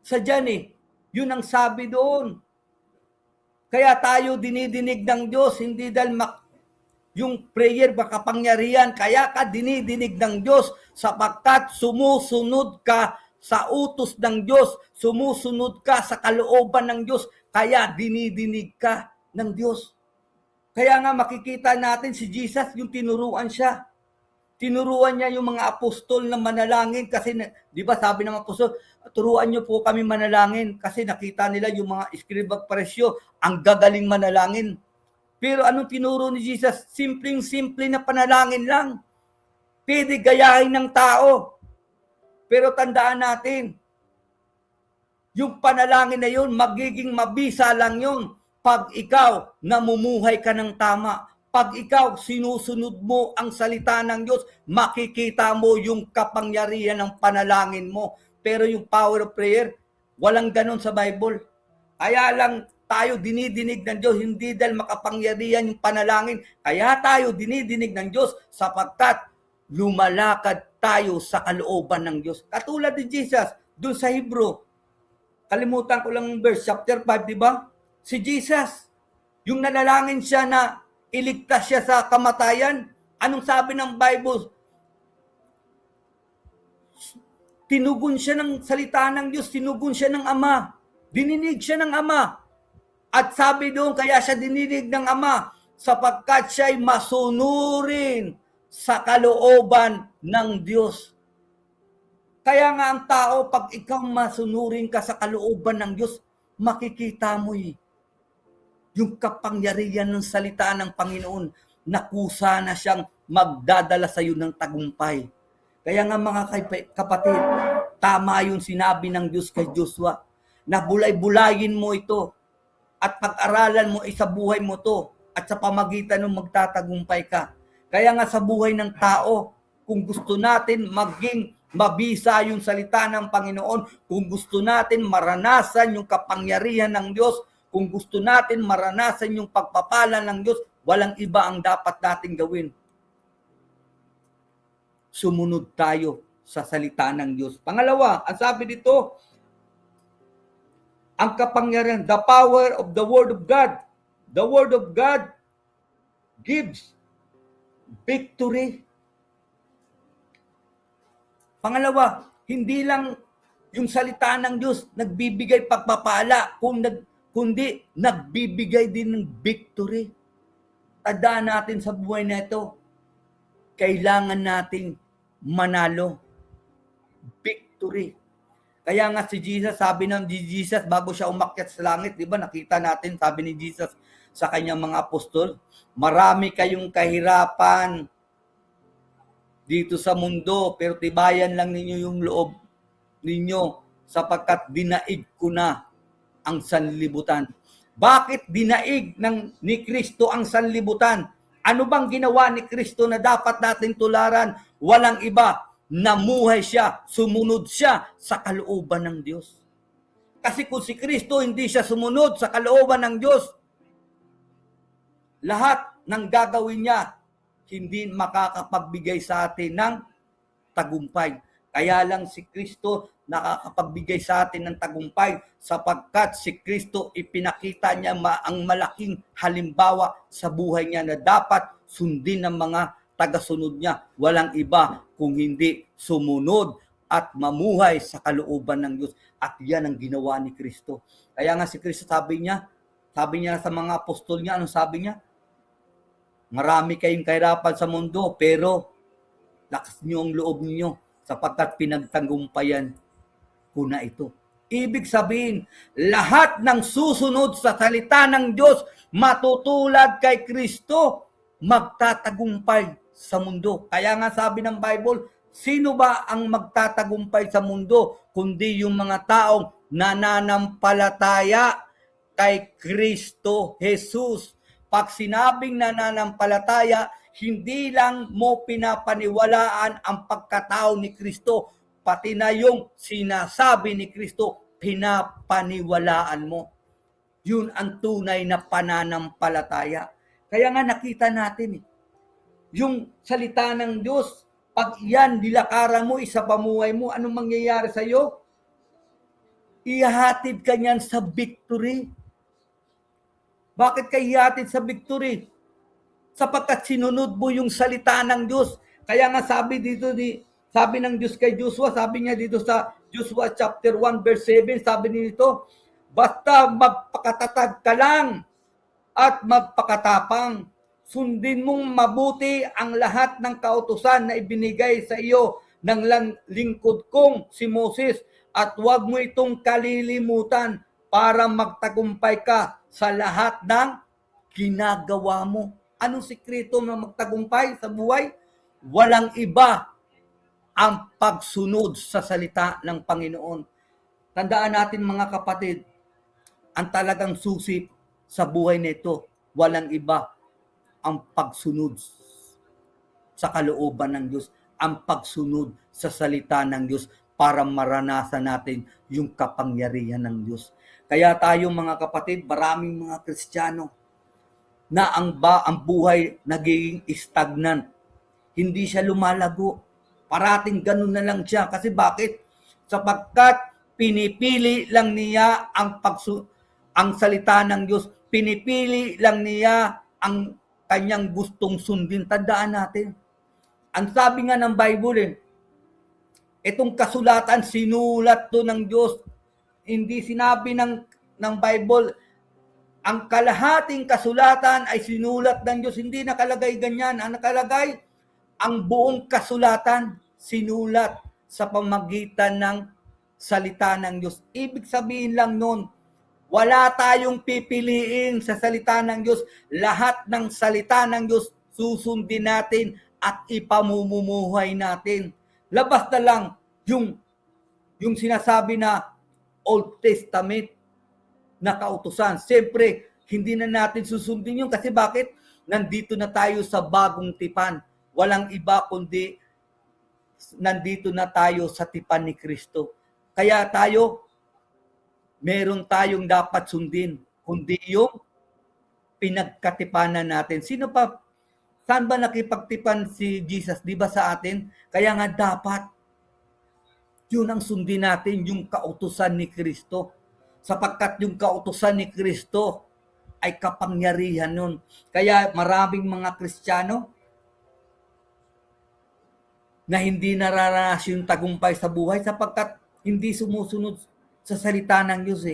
sa John eh. Yun ang sabi doon. Kaya tayo dinidinig ng Diyos, hindi dahil yung prayer makapangyarihan, kaya ka dinidinig ng Diyos sapagkat sumusunod ka sa utos ng Diyos, sumusunod ka sa kalooban ng Diyos, kaya dinidinig ka ng Diyos. Kaya nga makikita natin si Jesus, yung tinuruan siya. Tinuruan niya yung mga apostol na manalangin kasi, di ba sabi ng apostol, turuan niyo po kami manalangin kasi nakita nila yung mga eskribang paresyo, ang gagaling manalangin. Pero anong tinuro ni Jesus? Simpleng-simple na panalangin lang. Pwede gayahin ng tao. Pero tandaan natin, yung panalangin na yun, magiging mabisa lang yun pag ikaw namumuhay ka ng tama. Pag ikaw sinusunod mo ang salita ng Diyos, makikita mo yung kapangyarihan ng panalangin mo. Pero yung power of prayer, walang ganon sa Bible. Kaya lang tayo dinidinig ng Diyos, hindi dahil makapangyarihan yung panalangin. Kaya tayo dinidinig ng Diyos sapagkat lumalakad tayo sa kalooban ng Diyos. Katulad ni Jesus, doon sa Hebrew. Kalimutan ko lang verse, chapter 5, di ba? Si Jesus, yung nanalangin siya na iligtas siya sa kamatayan. Anong sabi ng Bible? Tinugon siya ng salita ng Diyos, tinugon siya ng Ama. Dininig siya ng Ama. At sabi doon, kaya siya dininig ng Ama, sapagkat siya'y masunurin sa kalooban ng Diyos. Kaya nga ang tao, pag ikaw masunurin ka sa kalooban ng Diyos, makikita mo yung kapangyarihan ng salita ng Panginoon na kusa na siyang magdadala sa iyo ng tagumpay. Kaya nga mga kapatid, tama yung sinabi ng Diyos kay Joshua, na bulay-bulayin mo ito at pag-aralan mo sa buhay mo to at sa pamagitan ng magtatagumpay ka. Kaya nga sa buhay ng tao, kung gusto natin maging mabisa yung salita ng Panginoon, kung gusto natin maranasan yung kapangyarihan ng Diyos, kung gusto natin maranasan yung pagpapala ng Diyos, walang iba ang dapat nating gawin. Sumunod tayo sa salita ng Diyos. Pangalawa, ang sabi dito, ang kapangyarihan, the power of the Word of God. The Word of God gives victory. Pangalawa, hindi lang yung salita ng Diyos nagbibigay pagpapala, kundi nagbibigay din ng victory. Tandaan natin sa buhay na ito, kailangan nating manalo. Victory. Kaya nga si Jesus, sabi ng Jesus bago siya umakyat sa langit, di ba nakita natin, sabi ni Jesus sa kanyang mga apostol, marami kayong kahirapan dito sa mundo, pero tibayan lang ninyo yung loob ninyo sapagkat dinaig ko na ang sanlibutan. Bakit dinaig ni Kristo ang sanlibutan? Ano bang ginawa ni Kristo na dapat natin tularan? Walang iba, namuhay siya, sumunod siya sa kalooban ng Diyos. Kasi kung si Kristo hindi siya sumunod sa kalooban ng Diyos, lahat ng gagawin niya, hindi makakapagbigay sa atin ng tagumpay. Kaya lang si Kristo nakakapagbigay sa atin ng tagumpay sapagkat si Kristo ipinakita niya ang malaking halimbawa sa buhay niya na dapat sundin ng mga tagasunod niya. Walang iba kung hindi sumunod at mamuhay sa kalooban ng Diyos. At yan ang ginawa ni Kristo. Kaya nga si Kristo sabi niya sa mga apostol niya, anong sabi niya? Marami kayong kahirapan sa mundo, pero lakas niyo ang loob niyo sapagkat pinagtagumpayan ko na ito. Ibig sabihin, lahat ng susunod sa salita ng Diyos, matutulad kay Kristo, magtatagumpay sa mundo. Kaya nga sabi ng Bible, sino ba ang magtatagumpay sa mundo kundi yung mga taong nananampalataya kay Kristo Jesus. Pag sinabing nananampalataya, hindi lang mo pinapaniwalaan ang pagkatao ni Kristo, pati na yung sinasabi ni Kristo, pinapaniwalaan mo. Yun ang tunay na pananampalataya. Kaya nga nakita natin yung salita ng Diyos, pag yan nilakaran mo, isa pamuhay mo, anong mangyayari sa iyo? Ihahatid ka niyan sa victory. Bakit ka ihahatid sa victory? Sapagkat sinunod mo yung salita ng Diyos. Kaya nga sabi ng Diyos kay Joshua, sabi niya dito sa Joshua chapter 1 verse 7, sabi nito, basta magpakatatag ka lang at magpakatapang. Sundin mong mabuti ang lahat ng kautusan na ibinigay sa iyo ng lingkod kong si Moses at huwag mo itong kalilimutan para magtagumpay ka sa lahat ng ginagawa mo. Anong sikreto na magtagumpay sa buhay? Walang iba ang pagsunod sa salita ng Panginoon. Tandaan natin mga kapatid, ang talagang susi sa buhay nito, walang iba ang pagsunod sa kalooban ng Diyos, ang pagsunod sa salita ng Diyos para maranasan natin yung kapangyarihan ng Diyos. Kaya tayo mga kapatid, maraming mga Kristiyano na ang buhay nagiging stagnant. Hindi siya lumalago. Parating ganun na lang siya. Kasi bakit? Sapagkat pinipili lang niya ang salita ng Diyos. Pinipili lang niya ang kanyang gustong sundin. Tandaan natin. Ang sabi nga ng Bible, itong kasulatan, sinulat to ng Diyos. Hindi sinabi ng Bible, ang kalahating kasulatan ay sinulat ng Diyos. Hindi nakalagay ganyan. Ang nakalagay, ang buong kasulatan sinulat sa pamagitan ng salita ng Diyos. Ibig sabihin lang nun, wala tayong pipiliin sa salita ng Diyos. Lahat ng salita ng Diyos susundin natin at ipamumuhay natin. Labas na lang yung sinasabi na Old Testament na kautusan. Siyempre, hindi na natin susundin yun kasi bakit? Nandito na tayo sa bagong tipan. Walang iba kundi nandito na tayo sa tipan ni Kristo. Kaya meron tayong dapat sundin, kundi yung pinagkatipanan natin. Saan ba nakipagtipan si Jesus? Di ba sa atin? Kaya nga dapat, yun ang sundin natin, yung kautusan ni Kristo. Sapagkat yung kautusan ni Kristo ay kapangyarihan nun. Kaya maraming mga Kristiyano na hindi nararanas yung tagumpay sa buhay sapagkat hindi sumusunod sa salita ng Diyos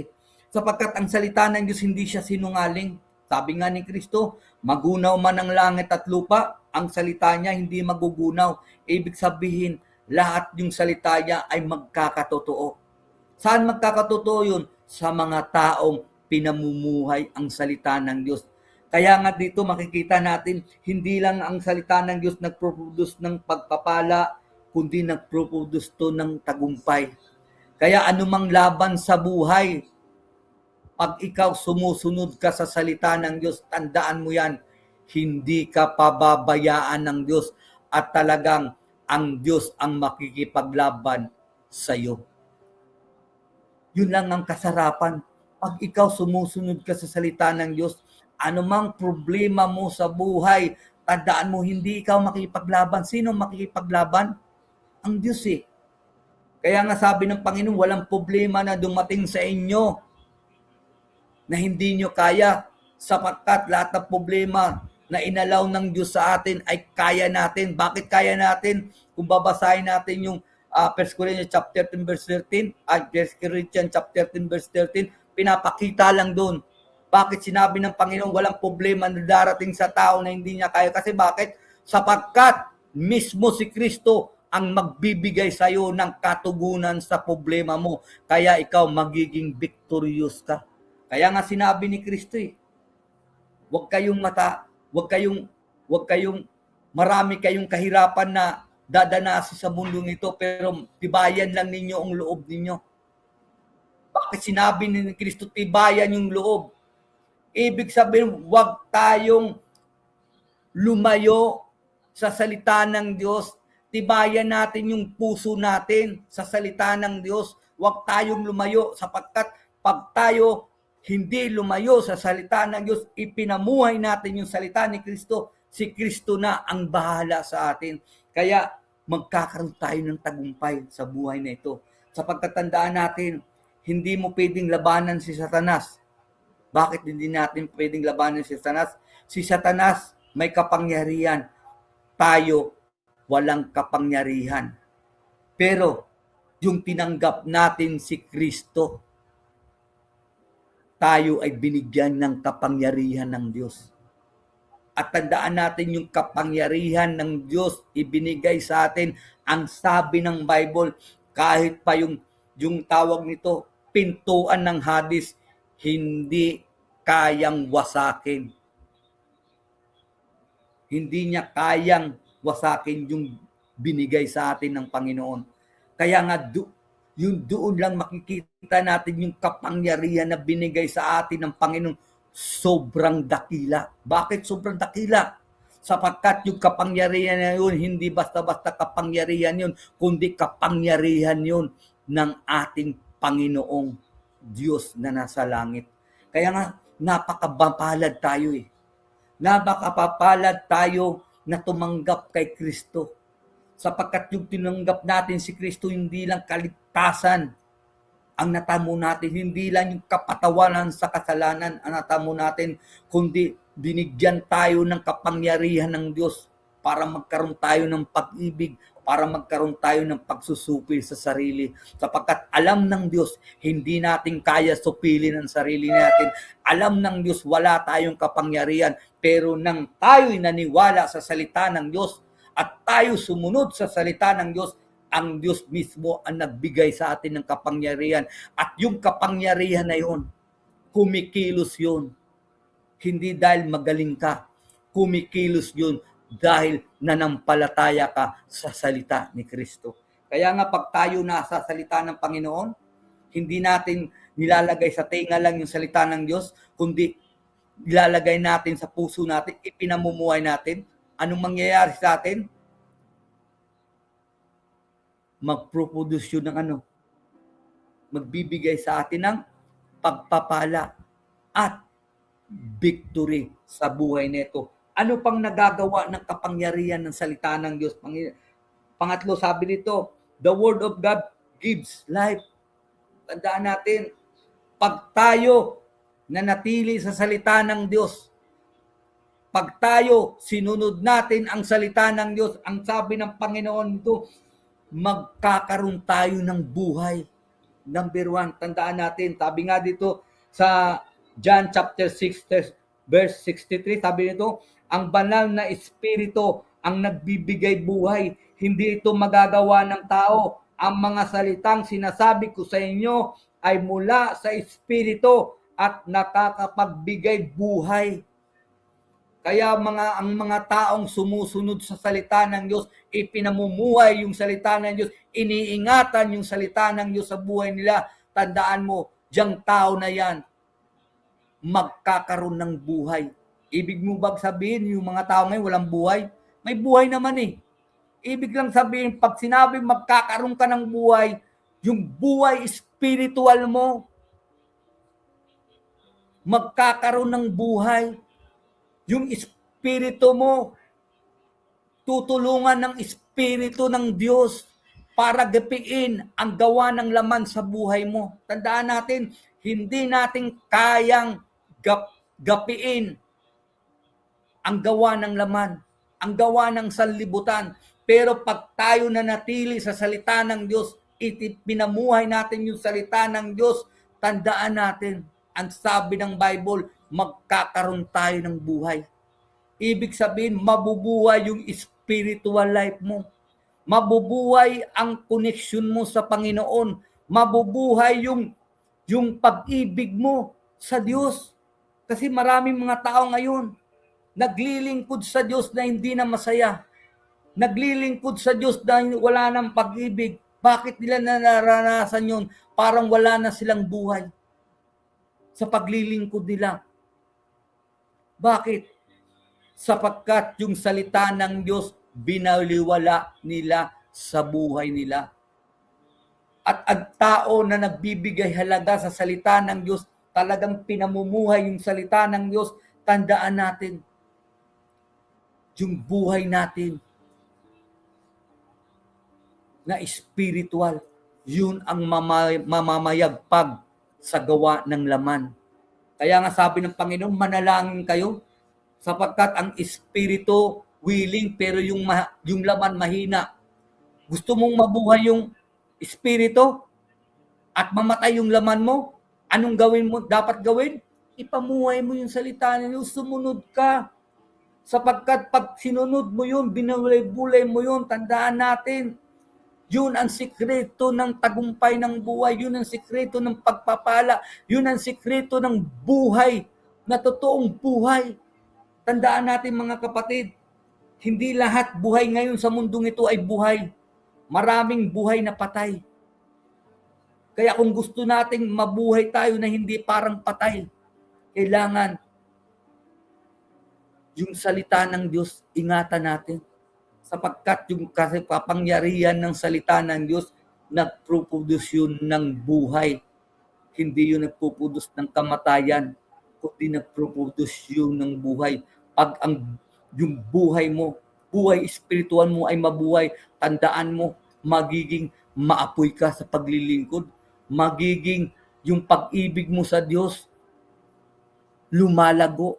Sapagkat ang salita ng Diyos hindi siya sinungaling. Sabi nga ni Kristo, magunaw man ang langit at lupa, ang salita niya hindi magugunaw. Ibig sabihin, lahat yung salita niya ay magkakatotoo. Saan magkakatotoo yun? Sa mga taong pinamumuhay ang salita ng Diyos. Kaya nga dito makikita natin, hindi lang ang salita ng Diyos nagproduce ng pagpapala, kundi nagproduce to ng tagumpay. Kaya anumang laban sa buhay, pag ikaw sumusunod ka sa salita ng Diyos, tandaan mo yan, hindi ka pababayaan ng Diyos at talagang ang Diyos ang makikipaglaban sa iyo. Yun lang ang kasarapan. Pag ikaw sumusunod ka sa salita ng Diyos, anumang problema mo sa buhay, tandaan mo, hindi ikaw makikipaglaban. Sino makikipaglaban? Ang Diyos Kaya nga sabi ng Panginoon, walang problema na dumating sa inyo na hindi nyo kaya sapagkat lahat ng problema na inalaw ng Diyos sa atin ay kaya natin. Bakit kaya natin? Kung babasahin natin yung 1 Corinthians chapter 13 verse 13, 1 Corinthians chapter 13 verse 13, pinapakita lang doon. Bakit sinabi ng Panginoon walang problema na darating sa tao na hindi niya kaya? Kasi bakit? Sapagkat mismo si Kristo ang magbibigay sa iyo ng katugunan sa problema mo. Kaya ikaw magiging victorious ka. Kaya nga sinabi ni Kristo huwag kayong marami kayong kahirapan na dadanasin sa mundong ito, pero tibayan lang ninyo ang loob ninyo. Bakit sinabi ni Kristo, tibayan yung loob? Ibig sabihin, huwag tayong lumayo sa salita ng Diyos. Tibayan natin yung puso natin sa salita ng Diyos. Huwag tayong lumayo sapagkat pag tayo hindi lumayo sa salita ng Diyos, ipinamuhay natin yung salita ni Kristo, si Kristo na ang bahala sa atin. Kaya magkakaroon tayo ng tagumpay sa buhay na ito. Sapagkat tandaan natin, hindi mo pwedeng labanan si Satanas. Bakit hindi natin pwedeng labanan si Satanas? Si Satanas may kapangyarihan. Tayo, walang kapangyarihan. Pero, yung tinanggap natin si Kristo, tayo ay binigyan ng kapangyarihan ng Diyos. At tandaan natin yung kapangyarihan ng Diyos ibinigay sa atin. Ang sabi ng Bible, kahit pa yung tawag nito, pintuan ng Hades, hindi kayang wasakin. Hindi niya kayang wasakin yung binigay sa atin ng Panginoon. Kaya nga, yung doon lang makikita natin yung kapangyarihan na binigay sa atin ng Panginoon. Sobrang dakila. Bakit sobrang dakila? Sapagkat yung kapangyarihan na yun, hindi basta-basta kapangyarihan yun, kundi kapangyarihan yun ng ating Panginoong Diyos na nasa langit. Kaya nga, napakapapalad tayo eh. Napakapapalad tayo na tumanggap kay Kristo. Sapagkat yung tinanggap natin si Kristo, hindi lang kaligtasan ang natamo natin, hindi lang yung kapatawaran sa kasalanan ang natamo natin, kundi binigyan tayo ng kapangyarihan ng Diyos para magkaroon tayo ng pag-ibig, para magkaroon tayo ng pagsusupil sa sarili. Sapagkat alam ng Diyos, hindi natin kaya supilin ang sarili natin. Alam ng Diyos, wala tayong kapangyarihan. Pero nang tayo'y naniwala sa salita ng Diyos at tayo sumunod sa salita ng Diyos, ang Diyos mismo ang nagbigay sa atin ng kapangyarihan. At yung kapangyarihan na yun, kumikilos yun. Hindi dahil magaling ka, kumikilos yun dahil nanampalataya ka sa salita ni Kristo. Kaya nga pag tayo nasa salita ng Panginoon, hindi natin nilalagay sa tenga lang yung salita ng Diyos, kundi nilalagay natin sa puso natin, ipinamumuhay natin. Anong mangyayari sa atin? Mag-produce yun ng magbibigay sa atin ng pagpapala at victory sa buhay nito. Ano pang nagagawa ng kapangyarihan ng salita ng Diyos? Pangatlo, sabi dito, the word of God gives life. Tandaan natin, pag tayo nanatili sa salita ng Diyos, pag tayo sinunod natin ang salita ng Diyos, ang sabi ng Panginoon dito, magkakaroon tayo ng buhay. Number 1, tandaan natin, sabi nga dito sa John chapter 6, verse 63, sabi nito, ang banal na espiritu ang nagbibigay buhay. Hindi ito magagawa ng tao. Ang mga salitang sinasabi ko sa inyo ay mula sa espiritu at nakakapagbigay buhay. Kaya ang mga taong sumusunod sa salita ng Diyos, ipinamumuhay yung salita ng Diyos, iniingatan yung salita ng Diyos sa buhay nila. Tandaan mo, diyang tao na yan, magkakaroon ng buhay. Ibig mo bang sabihin, yung mga tao ngayon walang buhay? May buhay naman eh. Ibig lang sabihin, pag sinabi magkakaroon ka ng buhay, yung buhay spiritual mo, magkakaroon ng buhay. Yung espiritu mo, tutulungan ng espiritu ng Diyos para gapiin ang gawa ng laman sa buhay mo. Tandaan natin, hindi natin kayang gapiin ang gawa ng laman, ang gawa ng sanlibutan. Pero pag tayo nanatili sa salita ng Diyos, pinamuhay natin yung salita ng Diyos, tandaan natin, ang sabi ng Bible, magkakaroon tayo ng buhay. Ibig sabihin, mabubuhay yung spiritual life mo. Mabubuhay ang connection mo sa Panginoon. Mabubuhay yung pag-ibig mo sa Diyos. Kasi maraming mga tao ngayon, naglilingkod sa Diyos na hindi na masaya. Naglilingkod sa Diyos na wala ng pag-ibig. Bakit nila nararanasan yun? Parang wala na silang buhay sa paglilingkod nila. Bakit? Sapagkat yung salita ng Diyos binaliwala nila sa buhay nila. At ang tao na nagbibigay halaga sa salita ng Diyos, talagang pinamumuhay yung salita ng Diyos, tandaan natin, yung buhay natin na spiritual, yun ang mamamayagpag sa gawa ng laman. Kaya nga sabi ng Panginoon, manalangin kayo, sapagkat ang espiritu willing, pero yung laman mahina. Gusto mong mabuhay yung espiritu at mamatay yung laman mo? Anong gawin mo? Dapat gawin? Ipamuhay mo yung salita niyo, sumunod ka. Sapagkat pag sinunod mo yun, binulay-bulay mo yun, tandaan natin, yun ang sikreto ng tagumpay ng buhay, yun ang sikreto ng pagpapala, yun ang sikreto ng buhay, na totoong buhay. Tandaan natin mga kapatid, hindi lahat buhay ngayon sa mundong ito ay buhay. Maraming buhay na patay. Kaya kung gusto nating mabuhay tayo na hindi parang patay, kailangan yung salita ng Diyos, ingatan natin. Sapagkat yung kapangyarihan ng salita ng Diyos, nagproduce yun ng buhay. Hindi yun nagproduce ng kamatayan, kundi nagproduce yun ng buhay. Pag yung buhay mo, buhay espiritual mo ay mabuhay, tandaan mo, magiging maapoy ka sa paglilingkod. Magiging yung pag-ibig mo sa Diyos, lumalago.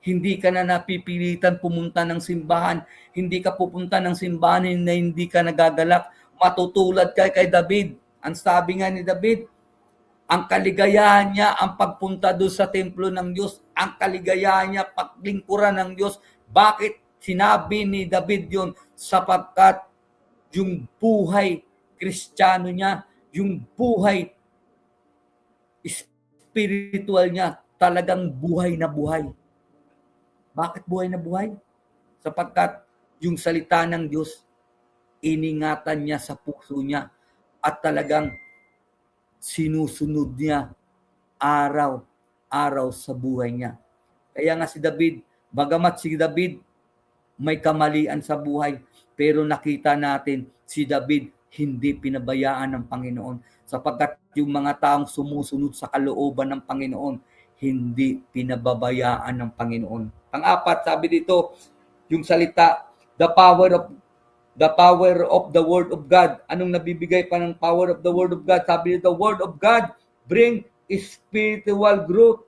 Hindi ka na napipilitan pumunta ng simbahan. Hindi ka pupunta ng simbahan na hindi ka nagagalak. Matutulad ka kay David. Ang sabi nga ni David, ang kaligayahan niya ang pagpunta doon sa templo ng Diyos. Ang kaligayahan niya paglingkuran ng Diyos. Bakit sinabi ni David yun? Sapagkat yung buhay Kristiyano niya, yung buhay spiritual niya, talagang buhay na buhay. Bakit buhay na buhay? Sapagkat yung salita ng Diyos, iningatan niya sa puso niya at talagang sinusunod niya araw-araw sa buhay niya. Kaya nga si David, bagamat si David may kamalian sa buhay, pero nakita natin si David hindi pinabayaan ng Panginoon. Sapagkat yung mga taong sumusunod sa kalooban ng Panginoon, hindi pinababayaan ng Panginoon. Pang-apat, sabi dito, yung salita, the power of the word of God. Anong nabibigay pa ng power of the word of God? Sabi dito, word of God bring spiritual growth.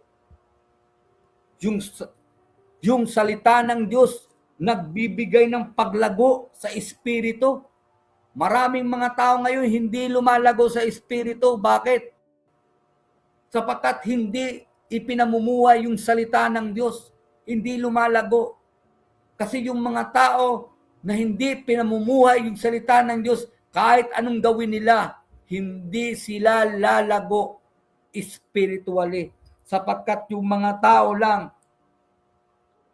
Yung salita ng Diyos nagbibigay ng paglago sa espiritu. Maraming mga tao ngayon hindi lumalago sa espiritu. Bakit? Sapagkat hindi ipinamumuhay yung salita ng Diyos. Hindi lumalago. Kasi yung mga tao na hindi pinamumuhay yung salita ng Diyos, kahit anong gawin nila, hindi sila lalago spiritually. Sapagkat yung mga tao lang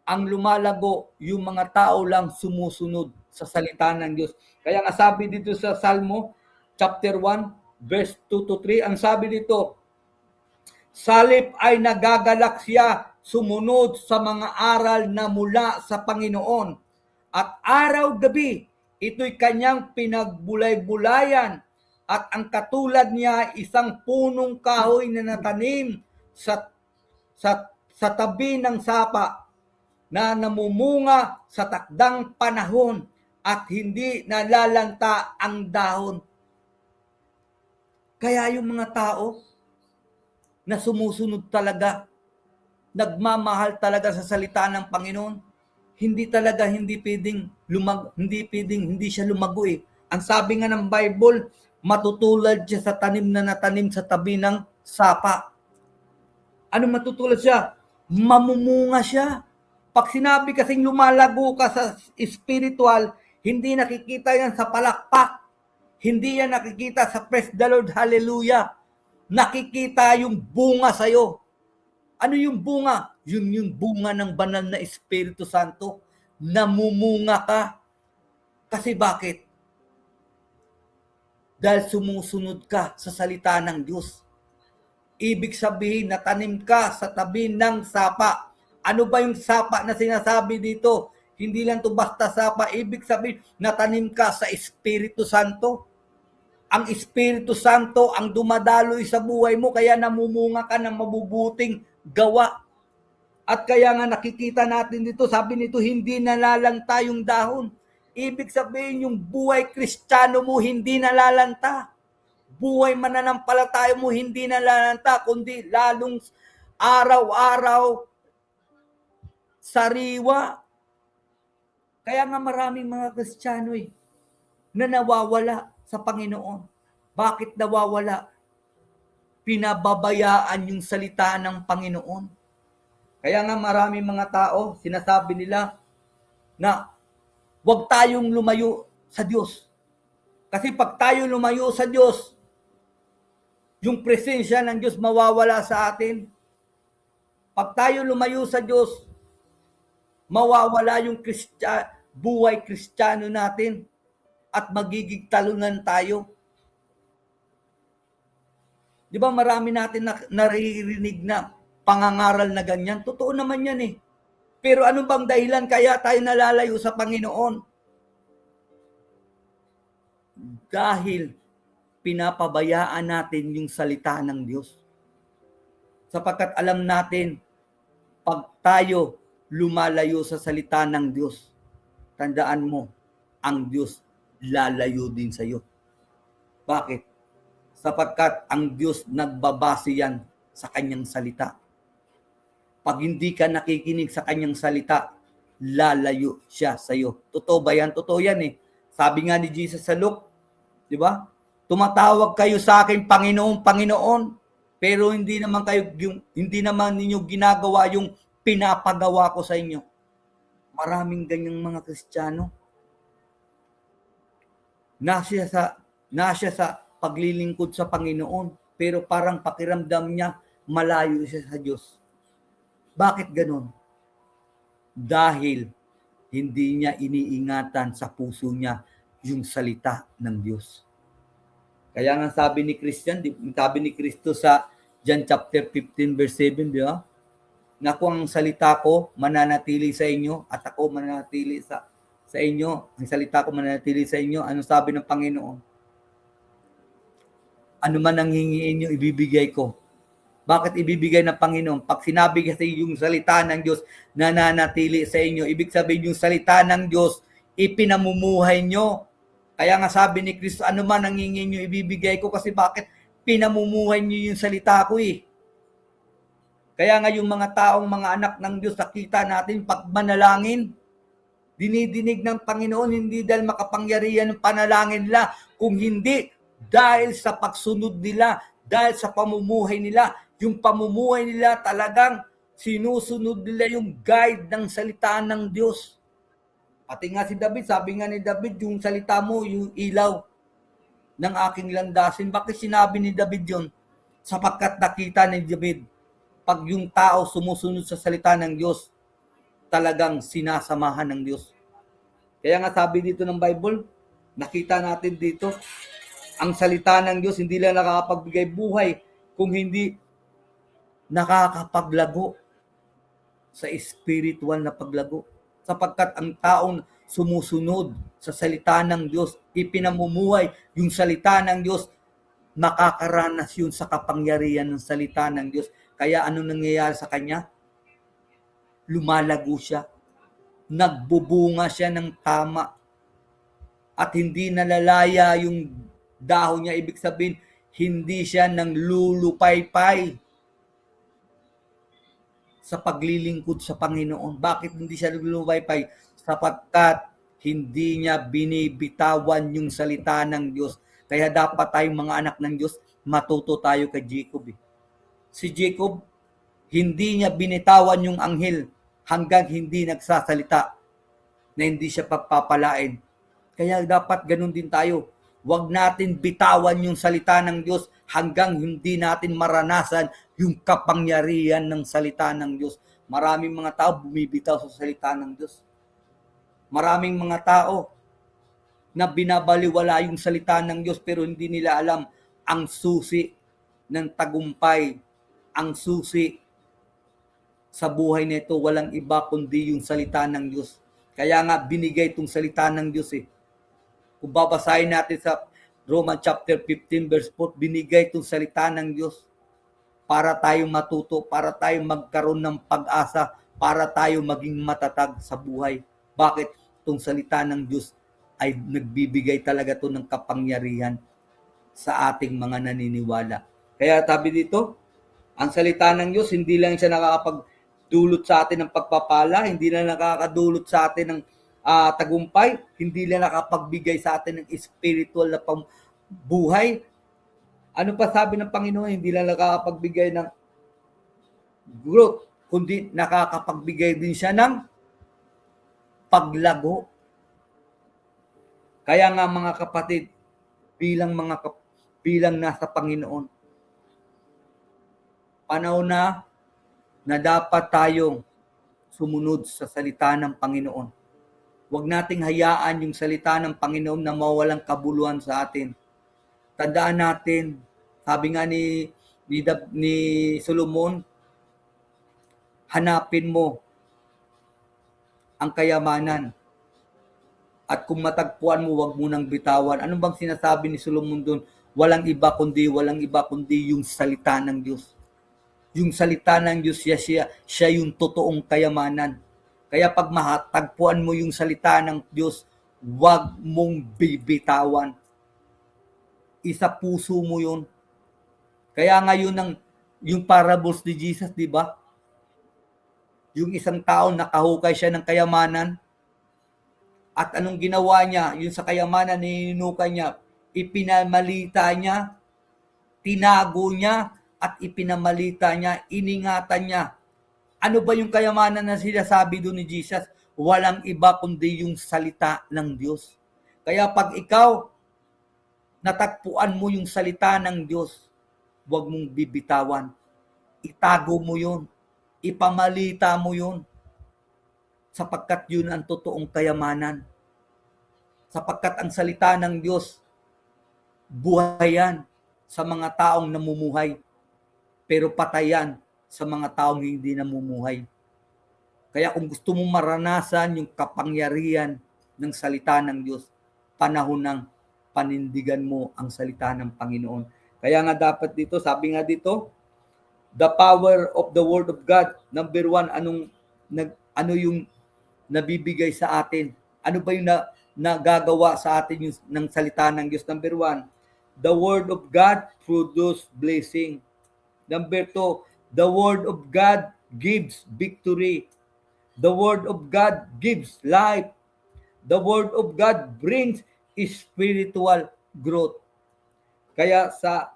ang lumalago, yung mga tao lang sumusunod sa salita ng Diyos. Kaya nga sabi dito sa Salmo, chapter 1, verse 2-3, ang sabi dito, salip ay nagagalak siya sumunod sa mga aral na mula sa Panginoon. At araw-gabi, ito'y kanyang pinagbulay-bulayan. At ang katulad niya, isang punong kahoy na natanim sa tabi ng sapa na namumunga sa takdang panahon at hindi nalalanta ang dahon. Kaya yung mga tao na sumusunod talaga, nagmamahal talaga sa salita ng Panginoon, hindi siya lumago eh. Ang sabi nga ng Bible, matutulad siya sa tanim na natanim sa tabi ng sapa. Ano matutulad siya? Mamumunga siya. Pag sinabi kasing lumalago ka sa spiritual, hindi nakikita yan sa palakpak. Hindi yan nakikita sa praise the Lord, hallelujah. Nakikita yung bunga sa'yo. Ano yung bunga? Yun yung bunga ng banal na Espiritu Santo. Namumunga ka. Kasi bakit? dahil sumusunod ka sa salita ng Diyos. Ibig sabihin, natanim ka sa tabi ng sapa. Ano ba yung sapa na sinasabi dito? Hindi lang to basta sapa. Ibig sabihin, natanim ka sa Espiritu Santo. Ang Espiritu Santo ang dumadaloy sa buhay mo, kaya namumunga ka ng mabubuting gawa. At kaya nga nakikita natin dito, sabi nito, hindi nalalanta yung dahon. Ibig sabihin, yung buhay Kristiyano mo hindi nalalanta. Buhay mananampalataya mo hindi nalalanta, kundi lalong araw-araw sariwa. Kaya nga maraming mga Kristiyano na nawawala sa Panginoon. Bakit nawawala? Pinababayaan yung salita ng Panginoon. Kaya nga maraming mga tao, sinasabi nila na huwag tayong lumayo sa Diyos. Kasi pag tayo lumayo sa Diyos, yung presensya ng Diyos mawawala sa atin. Pag tayo lumayo sa Diyos, mawawala yung buhay Kristiyano natin at magiging talunan tayo. Di ba marami natin naririnig na pangangaral na ganyan? Totoo naman yan eh. Pero ano bang dahilan kaya tayo nalalayo sa Panginoon? Dahil pinapabayaan natin yung salita ng Diyos. Sapagkat alam natin, pag tayo lumalayo sa salita ng Diyos, tandaan mo, ang Diyos lalayo din sa iyo. Bakit? Sapagkat ang Diyos nagbabase yan sa kanyang salita. Pag hindi ka nakikinig sa kanyang salita, lalayo siya sa iyo. Totoo ba yan? Totoo yan eh. Sabi nga ni Jesus sa Luke, di ba? Tumatawag kayo sa akin, Panginoon, Panginoon, pero hindi naman ninyo ginagawa yung pinapagawa ko sa inyo. Maraming ganyang mga Kristiyano. Nasya sa paglilingkod sa Panginoon, pero parang pakiramdam niya malayo siya sa Diyos. Bakit ganon? Dahil hindi niya iniingatan sa puso niya yung salita ng Diyos. Kaya nga sabi ni Kristo sa John chapter 15 verse 7, di ba? Na kung ang salita ko mananatili sa inyo at ako mananatili sa inyo, ang salita ko mananatili sa inyo, ano sabi ng Panginoon? Ano man ang hingiin nyo, ibibigay ko. Bakit ibibigay ng Panginoon? Pag sinabi kasi yung salita ng Diyos nananatili sa inyo, ibig sabihin yung salita ng Diyos ipinamumuhay nyo. Kaya nga sabi ni Kristo, ano man ang hingin nyo, ibibigay ko. Kasi bakit? Pinamumuhay nyo yung salita ko eh. Kaya nga yung mga taong mga anak ng Diyos, nakita natin pag manalangin, dinidinig ng Panginoon, hindi dahil makapangyarihan ng panalangin nila, kung hindi dahil sa pagsunod nila, dahil sa pamumuhay nila. Yung pamumuhay nila talagang sinusunod nila yung guide ng salita ng Diyos. Pati nga si David, sabi nga ni David, yung salita mo, yung ilaw ng aking landasin. Bakit sinabi ni David yun? Sapagkat nakita ni David, pag yung tao sumusunod sa salita ng Diyos, talagang sinasamahan ng Diyos. Kaya nga sabi dito ng Bible, nakita natin dito, ang salita ng Diyos hindi lang nakakapagbigay buhay, kung hindi nakakapaglago sa spiritual na paglago. Sapagkat ang taong sumusunod sa salita ng Diyos, ipinamumuhay yung salita ng Diyos, makakaranas yun sa kapangyarihan ng salita ng Diyos. Kaya ano nangyayari sa kanya? Lumalago siya. Nagbubunga siya ng tama. At hindi nalalaya yung dahon niya. Ibig sabihin, hindi siya nang lulupaypay sa paglilingkod sa Panginoon. Bakit hindi siya lulupaypay? Sapagkat hindi niya binibitawan yung salita ng Diyos. Kaya dapat tayong mga anak ng Diyos, matuto tayo kay Jacob. Si Jacob, hindi niya binitawan yung anghel hanggang hindi nagsasalita na hindi siya pagpapalain. Kaya dapat ganun din tayo. Huwag natin bitawan yung salita ng Diyos hanggang hindi natin maranasan yung kapangyarihan ng salita ng Diyos. Maraming mga tao bumibitaw sa salita ng Diyos. Maraming mga tao na binabaliwala yung salita ng Diyos pero hindi nila alam ang susi ng tagumpay, ang susi sa buhay nito, walang iba kundi yung salita ng Diyos. Kaya nga binigay itong salita ng Diyos eh. Kung babasahin natin sa Romans chapter 15 verse 4, binigay itong salita ng Diyos para tayo matuto, para tayo magkaroon ng pag-asa, para tayo maging matatag sa buhay. Bakit? Itong salita ng Diyos ay nagbibigay talaga to ng kapangyarihan sa ating mga naniniwala. Kaya sabi dito, ang salita ng Diyos, hindi lang siya nakakapagdulot sa atin ng pagpapala, hindi lang nakakadulot sa atin ng tagumpay, hindi lang nakapagbigay sa atin ng spiritual na buhay. Ano pa sabi ng Panginoon? Hindi lang nakakapagbigay ng growth, kundi nakakapagbigay din siya ng paglago. Kaya nga mga kapatid, bilang nasa Panginoon, panahon na dapat tayong sumunod sa salita ng Panginoon. Huwag nating hayaan yung salita ng Panginoon na mawalang kabuluhan sa atin. Tandaan natin, sabi nga ni Solomon, hanapin mo ang kayamanan. At kung matagpuan mo, wag mo nang bitawan. Ano bang sinasabi ni Solomon doon? Walang iba kundi yung salita ng Diyos. Yung salita ng Diyos, siya yung totoong kayamanan. Kaya pag matagpuan mo yung salita ng Diyos, wag mong bibitawan. Isa puso mo yun. Kaya ngayon yung parables ni Jesus, di ba? Yung isang tao nakahukay siya ng kayamanan. At anong ginawa niya? Yung sa kayamanan nininukay niya, ipinamalita niya, tinago niya, at ipinamalita niya, iningatan niya. Ano ba yung kayamanan na sinasabi doon ni Jesus? Walang iba kundi yung salita ng Diyos. Kaya pag ikaw natagpuan mo yung salita ng Diyos, huwag mong bibitawan. Itago mo yun. Ipamalita mo yun. Sapagkat yun ang totoong kayamanan. Sapagkat ang salita ng Diyos, buhay yan sa mga taong namumuhay. Pero patayan sa mga taong hindi namumuhay. Kaya kung gusto mong maranasan yung kapangyarihan ng salita ng Diyos, panahon ng panindigan mo ang salita ng Panginoon. Kaya nga dapat dito, sabi nga dito, the power of the Word of God. Number 1, ano yung nabibigay sa atin? Ano ba yung nagagawa sa atin yung, ng salita ng Diyos? Number 1, the Word of God produces blessing. Number 2, the Word of God gives victory. The Word of God gives life. The Word of God brings spiritual growth. Kaya sa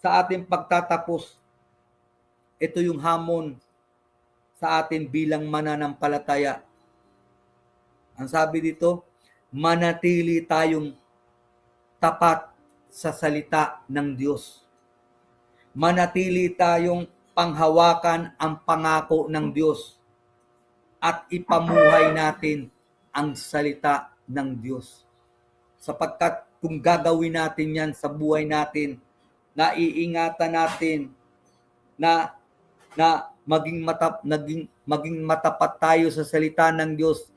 ating pagtatapos, ito yung hamon sa atin bilang mananampalataya. Ang sabi dito, manatili tayong tapat sa salita ng Diyos. Manatili tayong panghawakan ang pangako ng Diyos at ipamuhay natin ang salita ng Diyos. Sapagkat kung gagawin natin yan sa buhay natin, naiingatan natin na maging matapat tayo sa salita ng Diyos,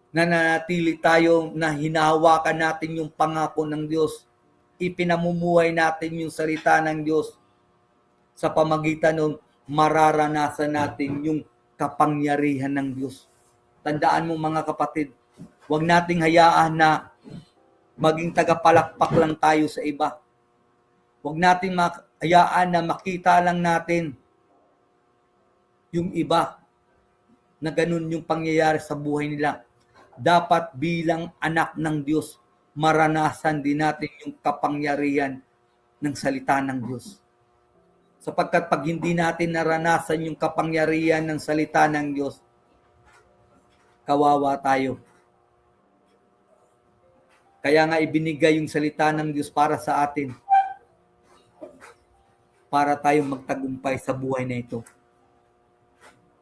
nananatili tayo na hinahawakan natin yung pangako ng Diyos, ipinamumuhay natin yung salita ng Diyos, sa pamagitan ng mararanasan natin yung kapangyarihan ng Diyos. Tandaan mo mga kapatid, huwag nating hayaan na maging tagapalakpak lang tayo sa iba. Huwag nating hayaan na makita lang natin yung iba na ganun yung pangyayari sa buhay nila. Dapat bilang anak ng Diyos, maranasan din natin yung kapangyarihan ng salita ng Diyos. Sapagkat pag hindi natin naranasan yung kapangyarihan ng salita ng Diyos, kawawa tayo. Kaya nga ibinigay yung salita ng Diyos para sa atin, para tayong magtagumpay sa buhay na ito.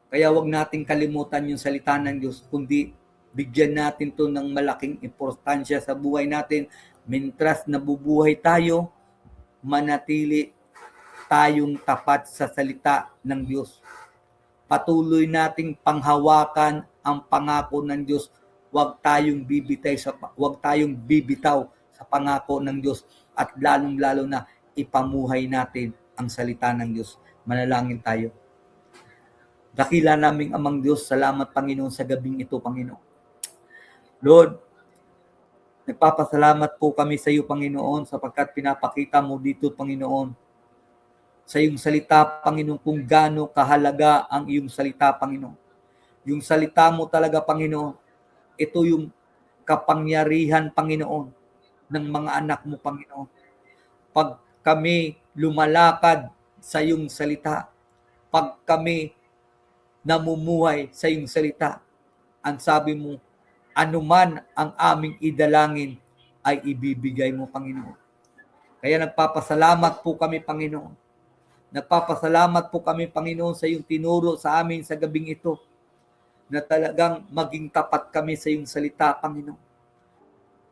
Kaya wag nating kalimutan yung salita ng Diyos, kundi Bigyan natin to ng malaking importansya sa buhay natin. Mintras nabubuhay tayo, manatili tayong tapat sa salita ng Diyos. Patuloy nating panghawakan ang pangako ng Diyos. Huwag tayong bibitaw sa pangako ng Diyos at lalong-lalo na ipamuhay natin ang salita ng Diyos. Manalangin tayo. Dakila naming Amang Diyos, salamat Panginoon sa gabing ito, Panginoon. Lord, nagpapasalamat po kami sa iyo, Panginoon, sapagkat pinapakita mo dito, Panginoon, sa iyong salita, Panginoon, kung gaano kahalaga ang iyong salita, Panginoon. Yung salita mo talaga, Panginoon, ito yung kapangyarihan, Panginoon, ng mga anak mo, Panginoon. Pag kami lumalakad sa iyong salita, pag kami namumuhay sa iyong salita, ang sabi mo, anuman ang aming idalangin ay ibibigay mo, Panginoon. Kaya nagpapasalamat po kami, Panginoon. Nagpapasalamat po kami, Panginoon, sa iyong tinuro sa amin sa gabing ito, na talagang maging tapat kami sa iyong salita, Panginoon.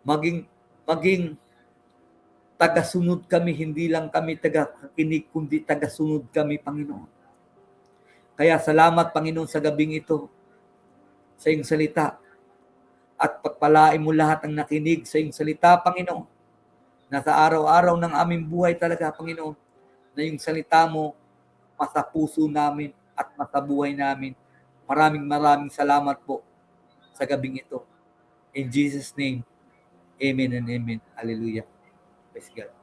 Maging tagasunod kami, hindi lang kami tagakinig, kundi tagasunod kami, Panginoon. Kaya salamat, Panginoon, sa gabing ito, sa iyong salita. At pagpalain mo lahat ang nakinig sa iyong salita, Panginoon. Na sa araw-araw ng aming buhay talaga, Panginoon, na yung salita mo masa puso namin at masa buhay namin. Maraming salamat po sa gabing ito. In Jesus' name, amen and amen. Hallelujah. Praise God.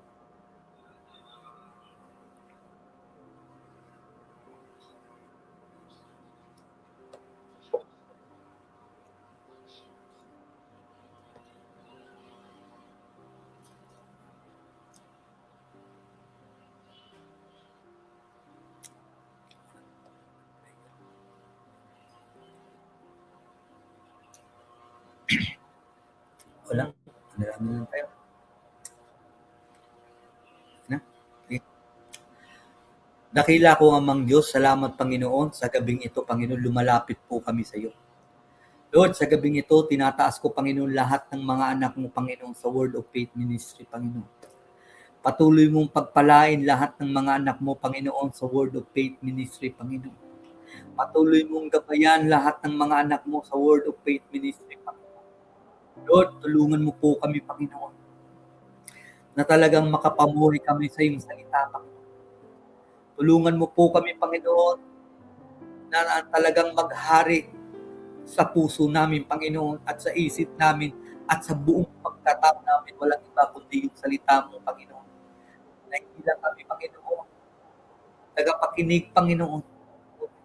Walang, nalaman lang tayo. Na? Okay. Dakila ko Amang Diyos, salamat Panginoon, sa gabing ito, Panginoon, lumalapit po kami sa iyo. Lord, sa gabing ito, tinataas ko, Panginoon, lahat ng mga anak mo, Panginoon, sa Word of Faith Ministry, Panginoon. Patuloy mong pagpalain lahat ng mga anak mo, Panginoon, sa Word of Faith Ministry, Panginoon. Patuloy mong gabayan lahat ng mga anak mo sa Word of Faith Ministry, Panginoon. Lord, tulungan mo po kami, Panginoon, na talagang makapamuhay kami sa iyong salita, Panginoon. Tulungan mo po kami, Panginoon, na talagang maghari sa puso namin, Panginoon, at sa isip namin, at sa buong pagkatao namin, walang iba kundi yung salita mo, Panginoon. Na hindi lang kami, Panginoon, tagapakinig, Panginoon,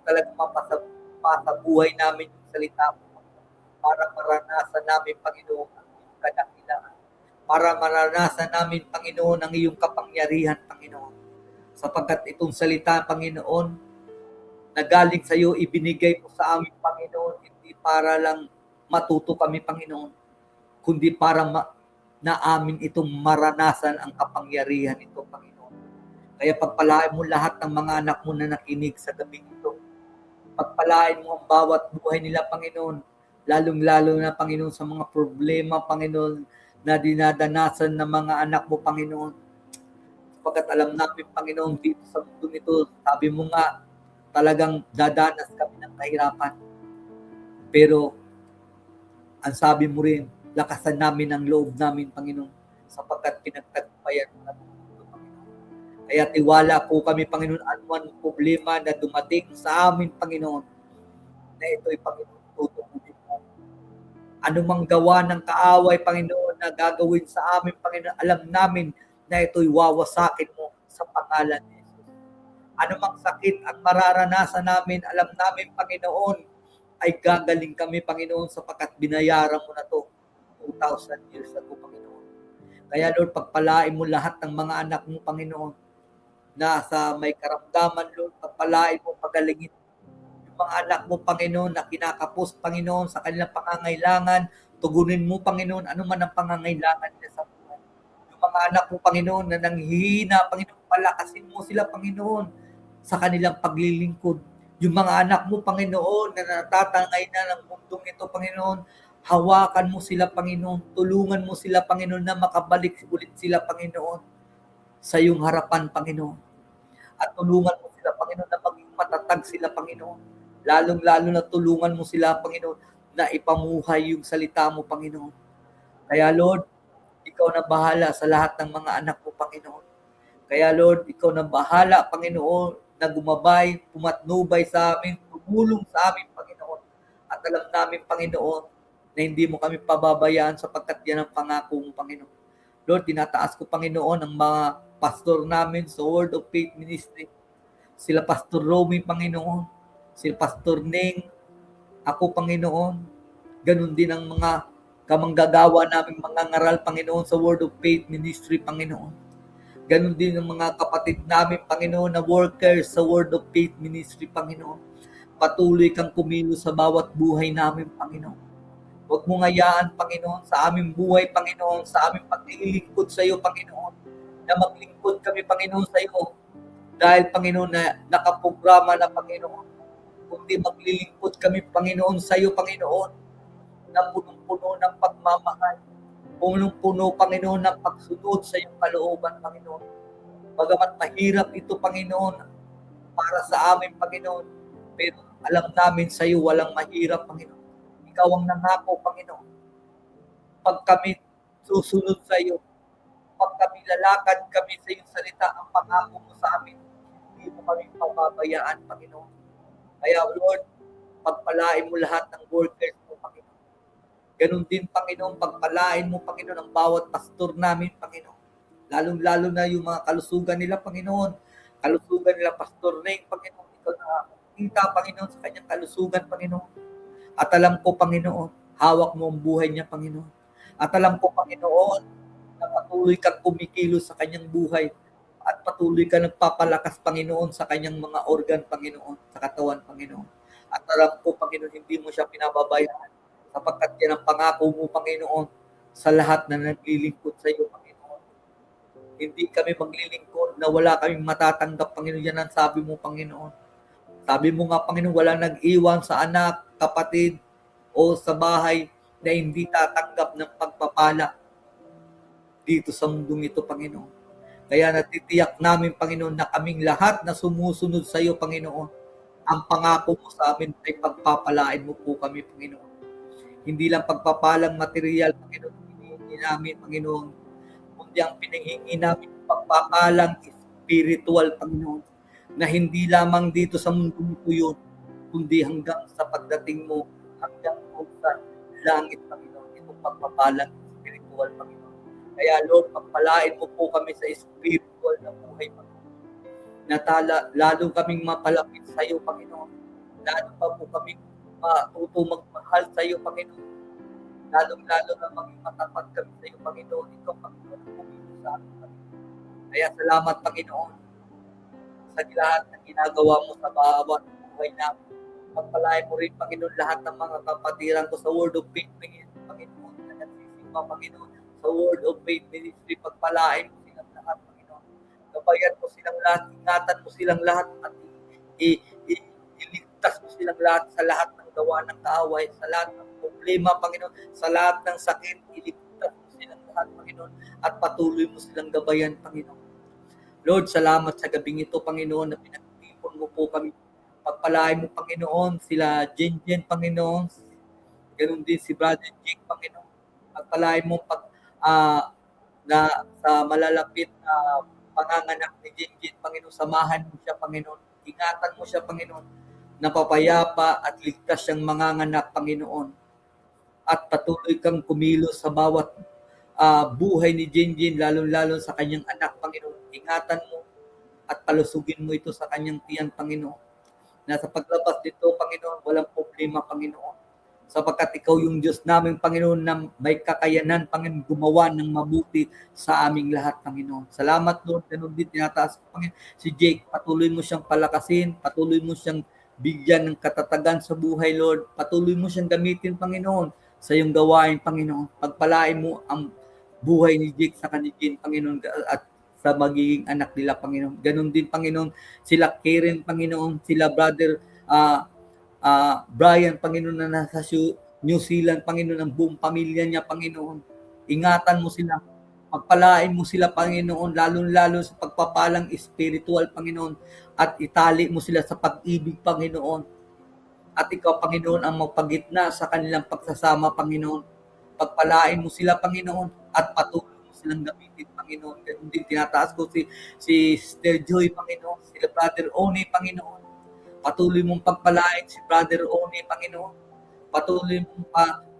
talagang mapasabuhay namin yung salita mo, para maranasan namin, Panginoon, ang iyong kadakilaan. Para maranasan namin, Panginoon, ang iyong kapangyarihan, Panginoon. Sapagkat itong salita, Panginoon, na galing sa iyo, ibinigay mo sa amin, Panginoon, hindi para lang matuto kami, Panginoon, kundi para na amin itong maranasan ang kapangyarihan nito, Panginoon. Kaya pagpalain mo lahat ng mga anak mo na nakinig sa gabing ito. Pagpalain mo ang bawat buhay nila, Panginoon, lalong-lalo na, Panginoon, sa mga problema, Panginoon, na dinadanasan ng mga anak mo, Panginoon. Sapagkat alam namin, Panginoon, dito sa mundo nito, sabi mo nga, talagang dadanas kami ng kahirapan. Pero, ang sabi mo rin, lakasan namin ang loob namin, Panginoon, sapagkat pinagtagumpayan mo na mundo, Panginoon. Kaya tiwala po kami, Panginoon, anuman problema na dumating sa amin, Panginoon, na ito'y, Panginoon, tutupulin mo. Anumang gawa ng kaaway, Panginoon, na gagawin sa amin, Panginoon, alam namin na ito'y wawasakin mo sa pangalan ni Jesus. Anumang sakit ang mararanasan namin, alam namin, Panginoon, ay gagaling kami, Panginoon, sapagkat binayaran mo na to 2,000 years ago, Panginoon. Kaya, Lord, pagpalain mo lahat ng mga anak mo, Panginoon, na sa may karamdaman, Lord, pagpalain mo, pagalingin yung mga anak mo, Panginoon, na kinakapos, Panginoon, sa kanilang pangangailangan. Tugunin mo, Panginoon, ano man ang pangangailangan nila sa buhay. Yung mga anak mo, Panginoon, na nanghihina, Panginoon, palakasin mo sila, Panginoon, sa kanilang paglilingkod. Yung mga anak mo, Panginoon, na natatangay na ng mundong ito, Panginoon, Hawakan mo sila, Panginoon. Tulungan mo sila, Panginoon, na makabalik ulit sila, Panginoon, sa iyong harapan, Panginoon. At tulungan mo sila, Panginoon, na maging matatag sila, Panginoon. Lalong-lalo na tulungan mo sila, Panginoon, na ipamuhay yung salita mo, Panginoon. Kaya, Lord, ikaw na bahala sa lahat ng mga anak mo, Panginoon. Kaya, Lord, ikaw na bahala, Panginoon, na gumabay, pumatnubay sa amin, tumulong sa amin, Panginoon. At alam namin, Panginoon, na hindi mo kami pababayaan sapagkat yan ang pangako mo, Panginoon. Lord, tinataas ko, Panginoon, ang mga pastor namin sa Word of Faith Ministry. Sila Pastor Romy, Panginoon. Sila Pastor Ning. Ako, Panginoon. Ganun din ang mga kamanggagawa namin mga ngaral, Panginoon, sa Word of Faith Ministry, Panginoon. Ganun din ang mga kapatid namin, Panginoon, na workers sa Word of Faith Ministry, Panginoon. Patuloy kang kumilos sa bawat buhay namin, Panginoon. Huwag mong hayaan, Panginoon, sa aming buhay, Panginoon, sa aming paglilingkod sa iyo, Panginoon, na maglingkod kami, Panginoon, sa iyo. Dahil, Panginoon, na nakaprograma na, Panginoon, kundi maglilingkod kami, Panginoon, sa iyo, Panginoon, na punong-puno ng pagmamahal, punong-puno, Panginoon, ng pagsunod sa iyong kalooban, Panginoon. Bagamat mahirap ito, Panginoon, para sa amin, Panginoon, pero alam namin sa iyo walang mahirap, Panginoon. Ikaw ang nangako, Panginoon. Pag kami susunod sa iyo, pag kami lalakad kami sa iyong salita, ang pangako mo sa amin, hindi mo kami pababayaan, Panginoon. Kaya, Lord, pagpalain mo lahat ng workers mo, Panginoon. Ganun din, Panginoon, pagpalain mo, Panginoon, ang bawat pastor namin, Panginoon. Lalong-lalo na yung mga kalusugan nila, Panginoon. Kalusugan nila, Pastor Ning, Panginoon. Ikaw na kita, Panginoon, sa kanyang kalusugan, Panginoon. At alam ko, Panginoon, hawak mo ang buhay niya, Panginoon. At alam ko, Panginoon, na patuloy kang kumikilos sa kanyang buhay at patuloy ka nagpapalakas, Panginoon, sa kanyang mga organ, Panginoon, sa katawan, Panginoon. At alam ko, Panginoon, hindi mo siya pinababayaan sapagkat yan ang pangako mo, Panginoon, sa lahat na naglilingkod sa iyo, Panginoon. Hindi kami maglilingkod na wala kaming matatanggap, Panginoon. Yan ang sabi mo, Panginoon. Sabi mo nga, Panginoon, wala nag-iwan sa anak, kapatid, o sa bahay na hindi tatanggap ng pagpapala dito sa mundong ito, Panginoon. Kaya natitiyak namin, Panginoon, na kaming lahat na sumusunod sa iyo, Panginoon, ang pangako mo sa amin ay pagpapalain mo po kami, Panginoon. Hindi lang pagpapalang material, Panginoon, hinihingi namin, Panginoon, kundi ang pinahingi namin pagpapalang spiritual, Panginoon, na hindi lamang dito sa mundo ito yun, kundi hanggang sa pagdating mo, hanggang sa langit, Panginoon, itong pagpapalang spiritual, Panginoon. Kaya, Lord, pagpalain mo po kami sa spiritual na buhay, Panginoon. Lalo kaming mapalapit sa iyo, Panginoon. Lalo pa po kami matuto magmahal sa iyo, Panginoon. Lalo na maging matapat kami sa iyo, Panginoon. Ikaw, Panginoon, pumilis sa amin, Panginoon. Kaya salamat, Panginoon, sa lahat ng ginagawa mo sa bawat buhay namin. Pagpalain mo rin, Panginoon, lahat ng mga kapatiran ko sa Word of Faith, Panginoon, na nagsisimba, Panginoon, sa Word of Faith Ministry. Pagpalain mo silang lahat, Panginoon. Gabayan mo silang lahat, ingatan mo silang lahat, at iligtas mo silang lahat sa lahat ng gawa ng kaaway, sa lahat ng problema, Panginoon, sa lahat ng sakit, iligtas mo silang lahat, Panginoon, at patuloy mo silang gabayan, Panginoon. Lord, salamat sa gabing ito, Panginoon, na pinagtipon mo po kami. Pagpalain mo, Panginoon, sila Jenjen, Panginoon. Ganun din si Brother Jake, Panginoon. Pagpalain mo na sa malalapit na panganganak ni Jenjen, Panginoon. Samahan mo siya, Panginoon. Ingatan mo siya, Panginoon. Napapayapa at ligtas siyang manganganak, Panginoon. At patuloy kang kumilos sa bawat buhay ni Jenjen, lalo-lalo sa kanyang anak, Panginoon. Ingatan mo at palusugin mo ito sa kanyang tiyan, Panginoon. Na sa paglabas dito, Panginoon, walang problema, Panginoon. Sapagkat ikaw yung Diyos namin, Panginoon, na may kakayanan, Panginoon, gumawa ng mabuti sa aming lahat, Panginoon. Salamat, Lord. Ganun din, tinataas ko, Panginoon. Si Jake, patuloy mo siyang palakasin, patuloy mo siyang bigyan ng katatagan sa buhay, Lord. Patuloy mo siyang gamitin, Panginoon, sa iyong gawain, Panginoon. Pagpalain mo ang buhay ni Jake sa kanigin, Panginoon, at sa magiging anak nila, Panginoon. Ganun din, Panginoon, sila Karen, Panginoon, sila Brother Brian, Panginoon, na nasa New Zealand, Panginoon, ang buong pamilya niya, Panginoon. Ingatan mo sila. Pagpalain mo sila, Panginoon, lalo-lalo sa pagpapalang espiritual, Panginoon. At itali mo sila sa pag-ibig, Panginoon. At ikaw, Panginoon, ang magpagitna sa kanilang pagsasama, Panginoon. Pagpalain mo sila, Panginoon, at patuloy mo silang gamitin, Panginoon. Ganun din tinataas ko si Sister Joy, Panginoon, si Brother Oni, Panginoon. Patuloy mong pagpalain si Brother Oni, Panginoon. Patuloy mong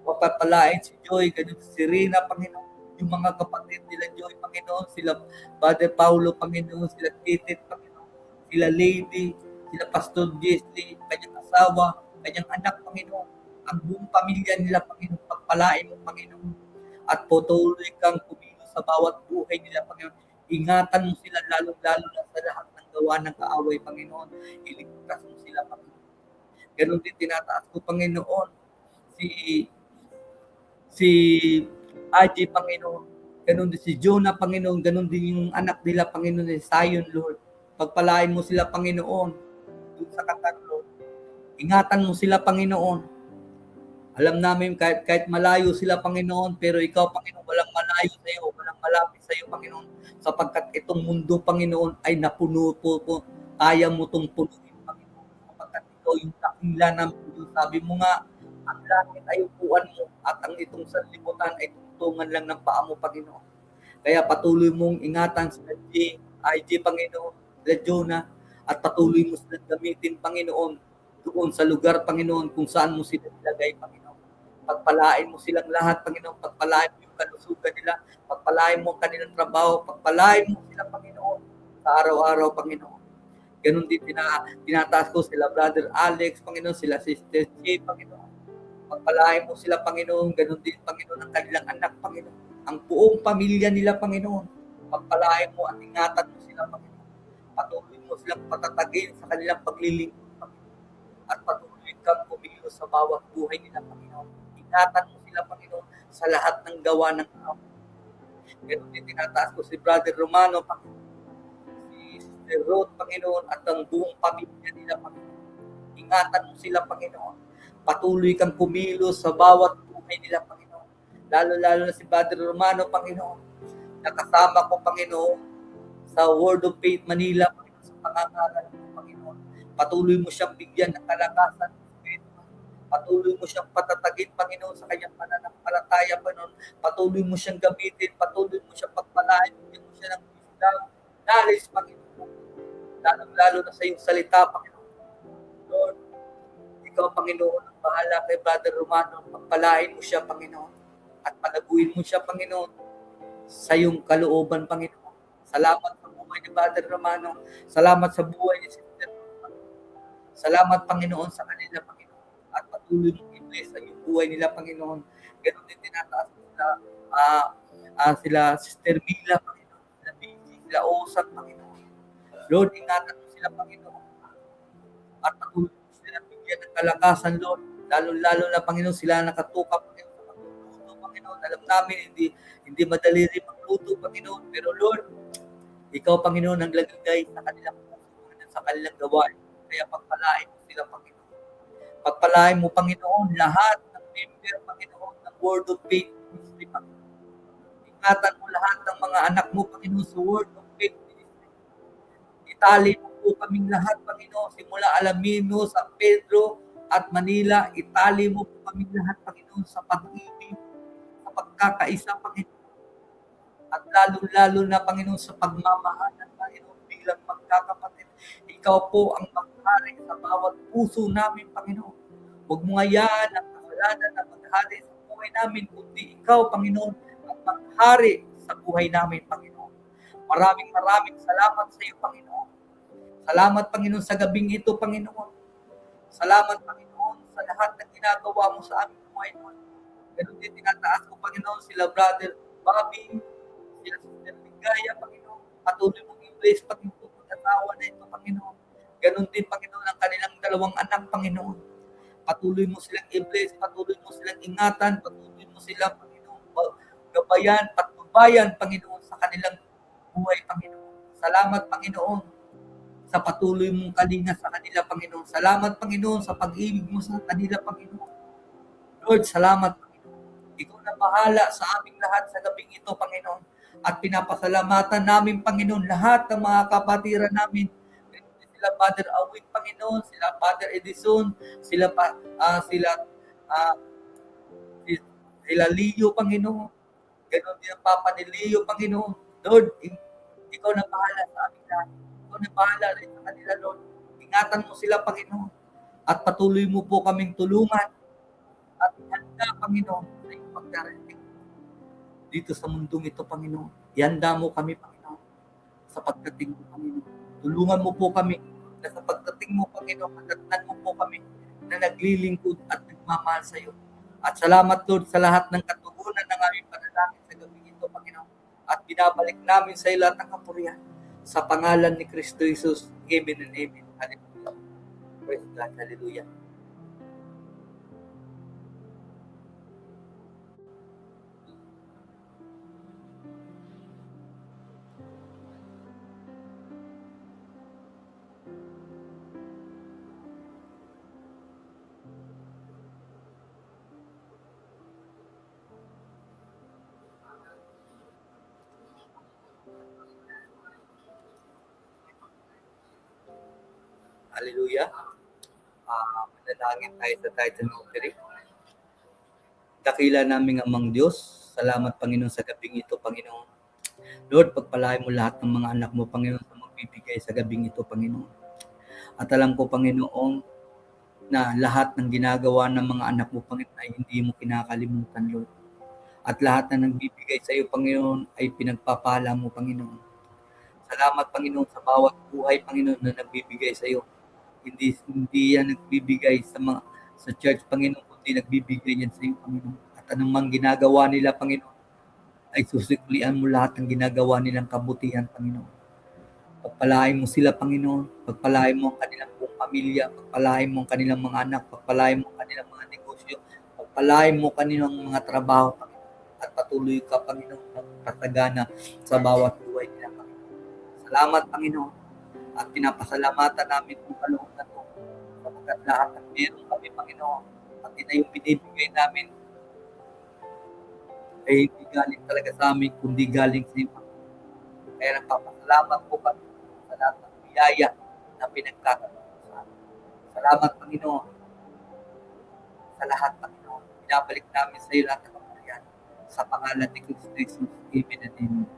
papapalain si Joy, ganun si Rina, Panginoon. Yung mga kapatid nila Joy, Panginoon, sila Brother Paulo, Panginoon, sila Titit, Panginoon, sila Lady, sila Pastor Jesly, kanyang asawa, kanyang anak, Panginoon, ang buong pamilya nila, Panginoon, pagpalain mo, Panginoon, at patuloy kang kumilos sa bawat buhay nila, Panginoon. Ingatan mo sila, lalo-lalo na sa lahat ng gawa ng kaaway, Panginoon. Iligtas mo sila, Panginoon. Ganun din tinataas ko, Panginoon, si Aji, Panginoon. Ganun din si Jonah, Panginoon. Ganun din yung anak nila, Panginoon, si Zion, Lord. Pagpalain mo sila, Panginoon, doon sa Qatar, Lord. Ingatan mo sila, Panginoon. Alam namin kahit malayo sila, Panginoon, pero ikaw, Panginoon, walang malayo sa iyo, walang malapit sa iyo, Panginoon, sapagkat itong mundo, Panginoon, ay napuno po. Kaya mo itong punuin, Panginoon, sapagkat ikaw yung dakila ng mundo. Sabi mo nga, ang langit ay upuan mo at ang itong sanlibutan ay tungtungan lang ng paa mo, Panginoon. Kaya patuloy mong ingatan sa IG, Panginoon, sa Jonah, at patuloy mo silang gamitin, Panginoon, doon sa lugar, Panginoon, kung saan mo sila ilagay, Panginoon. Pagpalain mo silang lahat, Panginoon. Pagpalain mo yung kalusugan nila. Pagpalain mo ang kanilang trabaho. Pagpalain mo sila, Panginoon, sa araw-araw, Panginoon. Ganun din tinataas ko sila, Brother Alex, Panginoon, sila Sister J, Panginoon. Pagpalain mo sila, Panginoon. Ganun din, Panginoon, ang kanilang anak, Panginoon. Ang buong pamilya nila, Panginoon. Pagpalain mo at ingatan mo sila, Panginoon. Patuloy mo silang patatagin sa kanilang paglilingkod, Panginoon. At patuloy kang kumilos sa bawat buhay nila, Panginoon. Ingatan mo sila, Panginoon, sa lahat ng gawa ng tao. Ganun din tinataas ko si Brother Romano, Panginoon. Si Sister Ruth, Panginoon, at ang buong pamilya nila, Panginoon. Ingatan mo sila, Panginoon. Patuloy kang kumilos sa bawat buhay nila, Panginoon. Lalo-lalo na si Brother Romano, Panginoon. Nakasama ko, Panginoon, sa Word of Faith Manila, Panginoon, sa pangangalan mo, Panginoon. Patuloy mo siyang bigyan ng kalakasan. Patuloy mo siyang patatagin, Panginoon, sa kanyang pananampalataya, Panginoon. Patuloy mo siyang gamitin, patuloy mo siyang pagpalain, bigyan mo siya ng wisdom, knowledge, Panginoon. Lalo na sa iyong salita, Panginoon. Lord, ikaw, Panginoon, ang bahala kay Brother Romano. Pagpalain mo siya, Panginoon. At palaguin mo siya, Panginoon, sa iyong kalooban, Panginoon. Salamat sa buhay ni Brother Romano. Salamat sa buhay ni Sister Romano. Salamat, Panginoon, sa kanila, Panginoon. At patuloy mong i-bless ang yung buhay nila, Panginoon. Ganun din tinataas sila Sister Mila, Panginoon. Sila Biji, sila Osak, Panginoon. Lord, ingatan mo sila, Panginoon. At patuloy mo sila bigyan ng kalakasan, Lord. Lalo-lalo na, Panginoon, sila nakatuka, Panginoon, sa pagluto, Panginoon. Alam namin, hindi madali rin magluto, Panginoon. Pero Lord, ikaw, Panginoon, ang lagay sa kanilang puso, sa kanilang gawain. Kaya pagpalain mo sila, Panginoon. Pagpalain mo, Panginoon, lahat ng member, Panginoon, ng Word of Faith Ministry, Panginoon. Ingatan mo lahat ng mga anak mo, Panginoon, sa Word of Faith Ministry. Itali mo po kaming lahat, Panginoon, simula Alamino, San Pedro, at Manila. Itali mo po kaming lahat, Panginoon, sa pag-ibig, sa pagkakaisa, Panginoon. At lalo-lalo na, Panginoon, sa pagmamahalan, Panginoon, bilang magkakapatid. Ikaw po ang maghari sa bawat puso namin, Panginoon. Huwag mo ngayaan ang kasalanan na maghari sa buhay namin, kundi ikaw, Panginoon, ang maghari sa buhay namin, Panginoon. Maraming salamat sa iyo, Panginoon. Salamat, Panginoon, sa gabing ito, Panginoon. Salamat, Panginoon, sa lahat na ginagawa mo sa aming buhay, Lord. Ganun din tinataas ko, Panginoon, sila Brother Bobby, sila Sister Ligaya, Panginoon. Patuloy mong i-bless, Panginoon, asawa na ito, Panginoon. Ganun din, Panginoon, ang kanilang dalawang anak, Panginoon. Patuloy mo silang i-bless, patuloy mo silang ingatan, patuloy mo silang, Panginoon, gabayan, patnubayan, Panginoon, sa kanilang buhay, Panginoon. Salamat, Panginoon, sa patuloy mong kalinga sa kanila, Panginoon. Salamat, Panginoon, sa pag-ibig mo sa kanila, Panginoon. Lord, salamat, Panginoon. Ikaw na bahala sa aming lahat sa gabing ito, Panginoon. At pinapasalamatan namin, Panginoon, lahat ng mga kapatiran namin. Sila Father Awit, Panginoon, sila Father Edison, sila ah, sila Leo, Panginoon. Ganon din ang Papa ni Leo, Panginoon. Lord, ikaw na bahala sa amin lahat. Ikaw na bahala rin sa kanila, Lord. Ingatan mo sila, Panginoon. At patuloy mo po kaming tulungan. At handa, Panginoon, sa iyong pagdarating dito sa mundong ito, Panginoon. Ihanda mo kami, Panginoon, sa pagdating mo, Panginoon. Tulungan mo po kami na sa pagdating mo, Panginoon, pagdatnan mo po kami na naglilingkod at nagmamahal sa iyo. At salamat, Lord, sa lahat ng katugunan ng aming panalangin sa gabi ito, Panginoon. At binabalik namin sa iyo lahat ng kapurihan. Sa pangalan ni Kristo Jesus, amen and amen. Hallelujah. Praise God. Hallelujah. Hallelujah. Manalangin tayo sa title ng offering. Dakila naming amang Diyos. Salamat, Panginoon, sa gabing ito, Panginoon. Lord, pagpalain mo lahat ng mga anak mo, Panginoon, sa magbibigay sa gabing ito, Panginoon. At alam ko, Panginoon, na lahat ng ginagawa ng mga anak mo, Panginoon, ay hindi mo kinakalimutan, Lord. At lahat na nagbibigay sa iyo, Panginoon, ay pinagpapala mo, Panginoon. Salamat, Panginoon, sa bawat buhay, Panginoon, na nagbibigay sa iyo. Hindi yan nagbibigay sa church, Panginoon, kundi nagbibigay yan sa iyo, Panginoon. At anumang ginagawa nila, Panginoon, ay susiklian mo lahat ng ginagawa nilang kabutihan, Panginoon. Pagpalain mo sila, Panginoon. Pagpalain mo ang kanilang buong pamilya. Pagpalain mo ang kanilang mga anak. Pagpalain mo ang kanilang mga negosyo. Pagpalain mo ang kanilang mga trabaho, Panginoon. At patuloy ka, Panginoon, magpatagana sa bawat buhay nila, Panginoon. Salamat, Panginoon. At pinapasalamatan namin kung kaloob na ito. Sapagkat lahat ng meron kami, Panginoon. At ina yung binibigay namin ay hindi galing talaga sa amin, kundi galing sa iyo. Kaya nagpapasalamat po kami sa lahat ng biyaya na pinagkakaroon sa amin. Salamat, Panginoon, sa lahat, Panginoon. Binabalik namin sa iyo lahat ng kapurihan. Sa pangalan ni Kristo Jesus, amen and amen.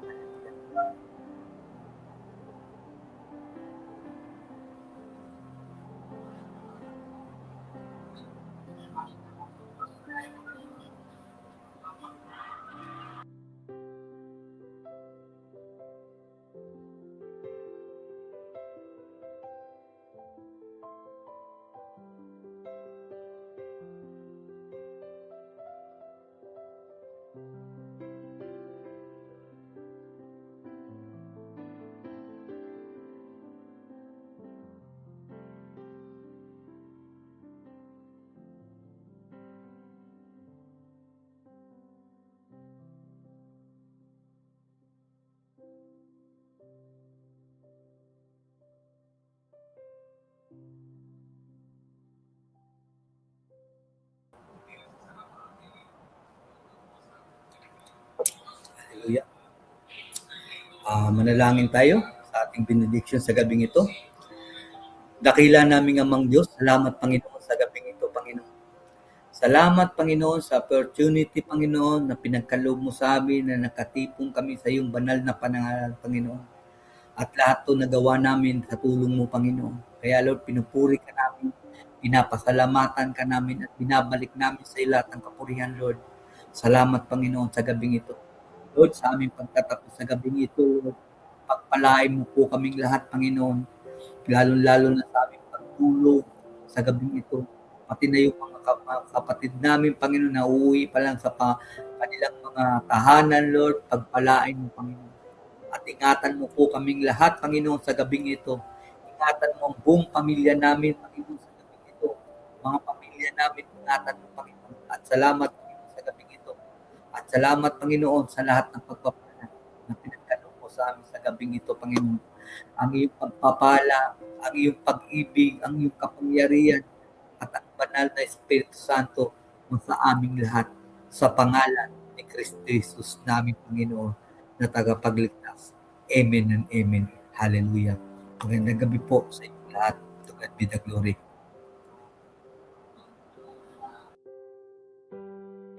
Hallelujah. Manalangin tayo sa ating benediction sa gabing ito. Dakila naming amang Diyos, salamat, Panginoon, sa gabing ito, Panginoon. Salamat, Panginoon, sa opportunity, Panginoon, na pinagkaloob mo sa amin na nakatipong kami sa iyong banal na panangalan, Panginoon. At lahat ito nagawa namin sa tulong mo, Panginoon. Kaya, Lord, pinupuri ka namin, pinapasalamatan ka namin, at binabalik namin sa iyo lahat ng kapurihan, Lord. Salamat, Panginoon, sa gabing ito. Lord, sa aming pagtatapos sa gabing ito, Lord, pagpalain mo po kaming lahat, Panginoon. Lalo-lalo na sa aming pagtulog sa gabing ito. Pati na yung mga kapatid namin, Panginoon, na uuwi pa lang sa kanilang mga tahanan, Lord, pagpalain mo, Panginoon. At ingatan mo po kaming lahat, Panginoon, sa gabing ito. Ingatan mo ang buong pamilya namin, Panginoon, sa gabing ito. Mga pamilya namin, ingatan mo, Panginoon. At salamat, Panginoon, sa gabing ito. At salamat, Panginoon, sa lahat ng pagpapala na pinagkaloob mo sa amin sa gabing ito, Panginoon. Ang iyong pagpapala, ang iyong pag-ibig, ang iyong kapangyarihan, at ang banal na Espiritu Santo mo sa aming lahat sa pangalan ni Kristo Jesus naming Panginoon na tagapagligtas. Amen and amen. Hallelujah. Magandang gabi po sa inyo lahat. To God be the glory.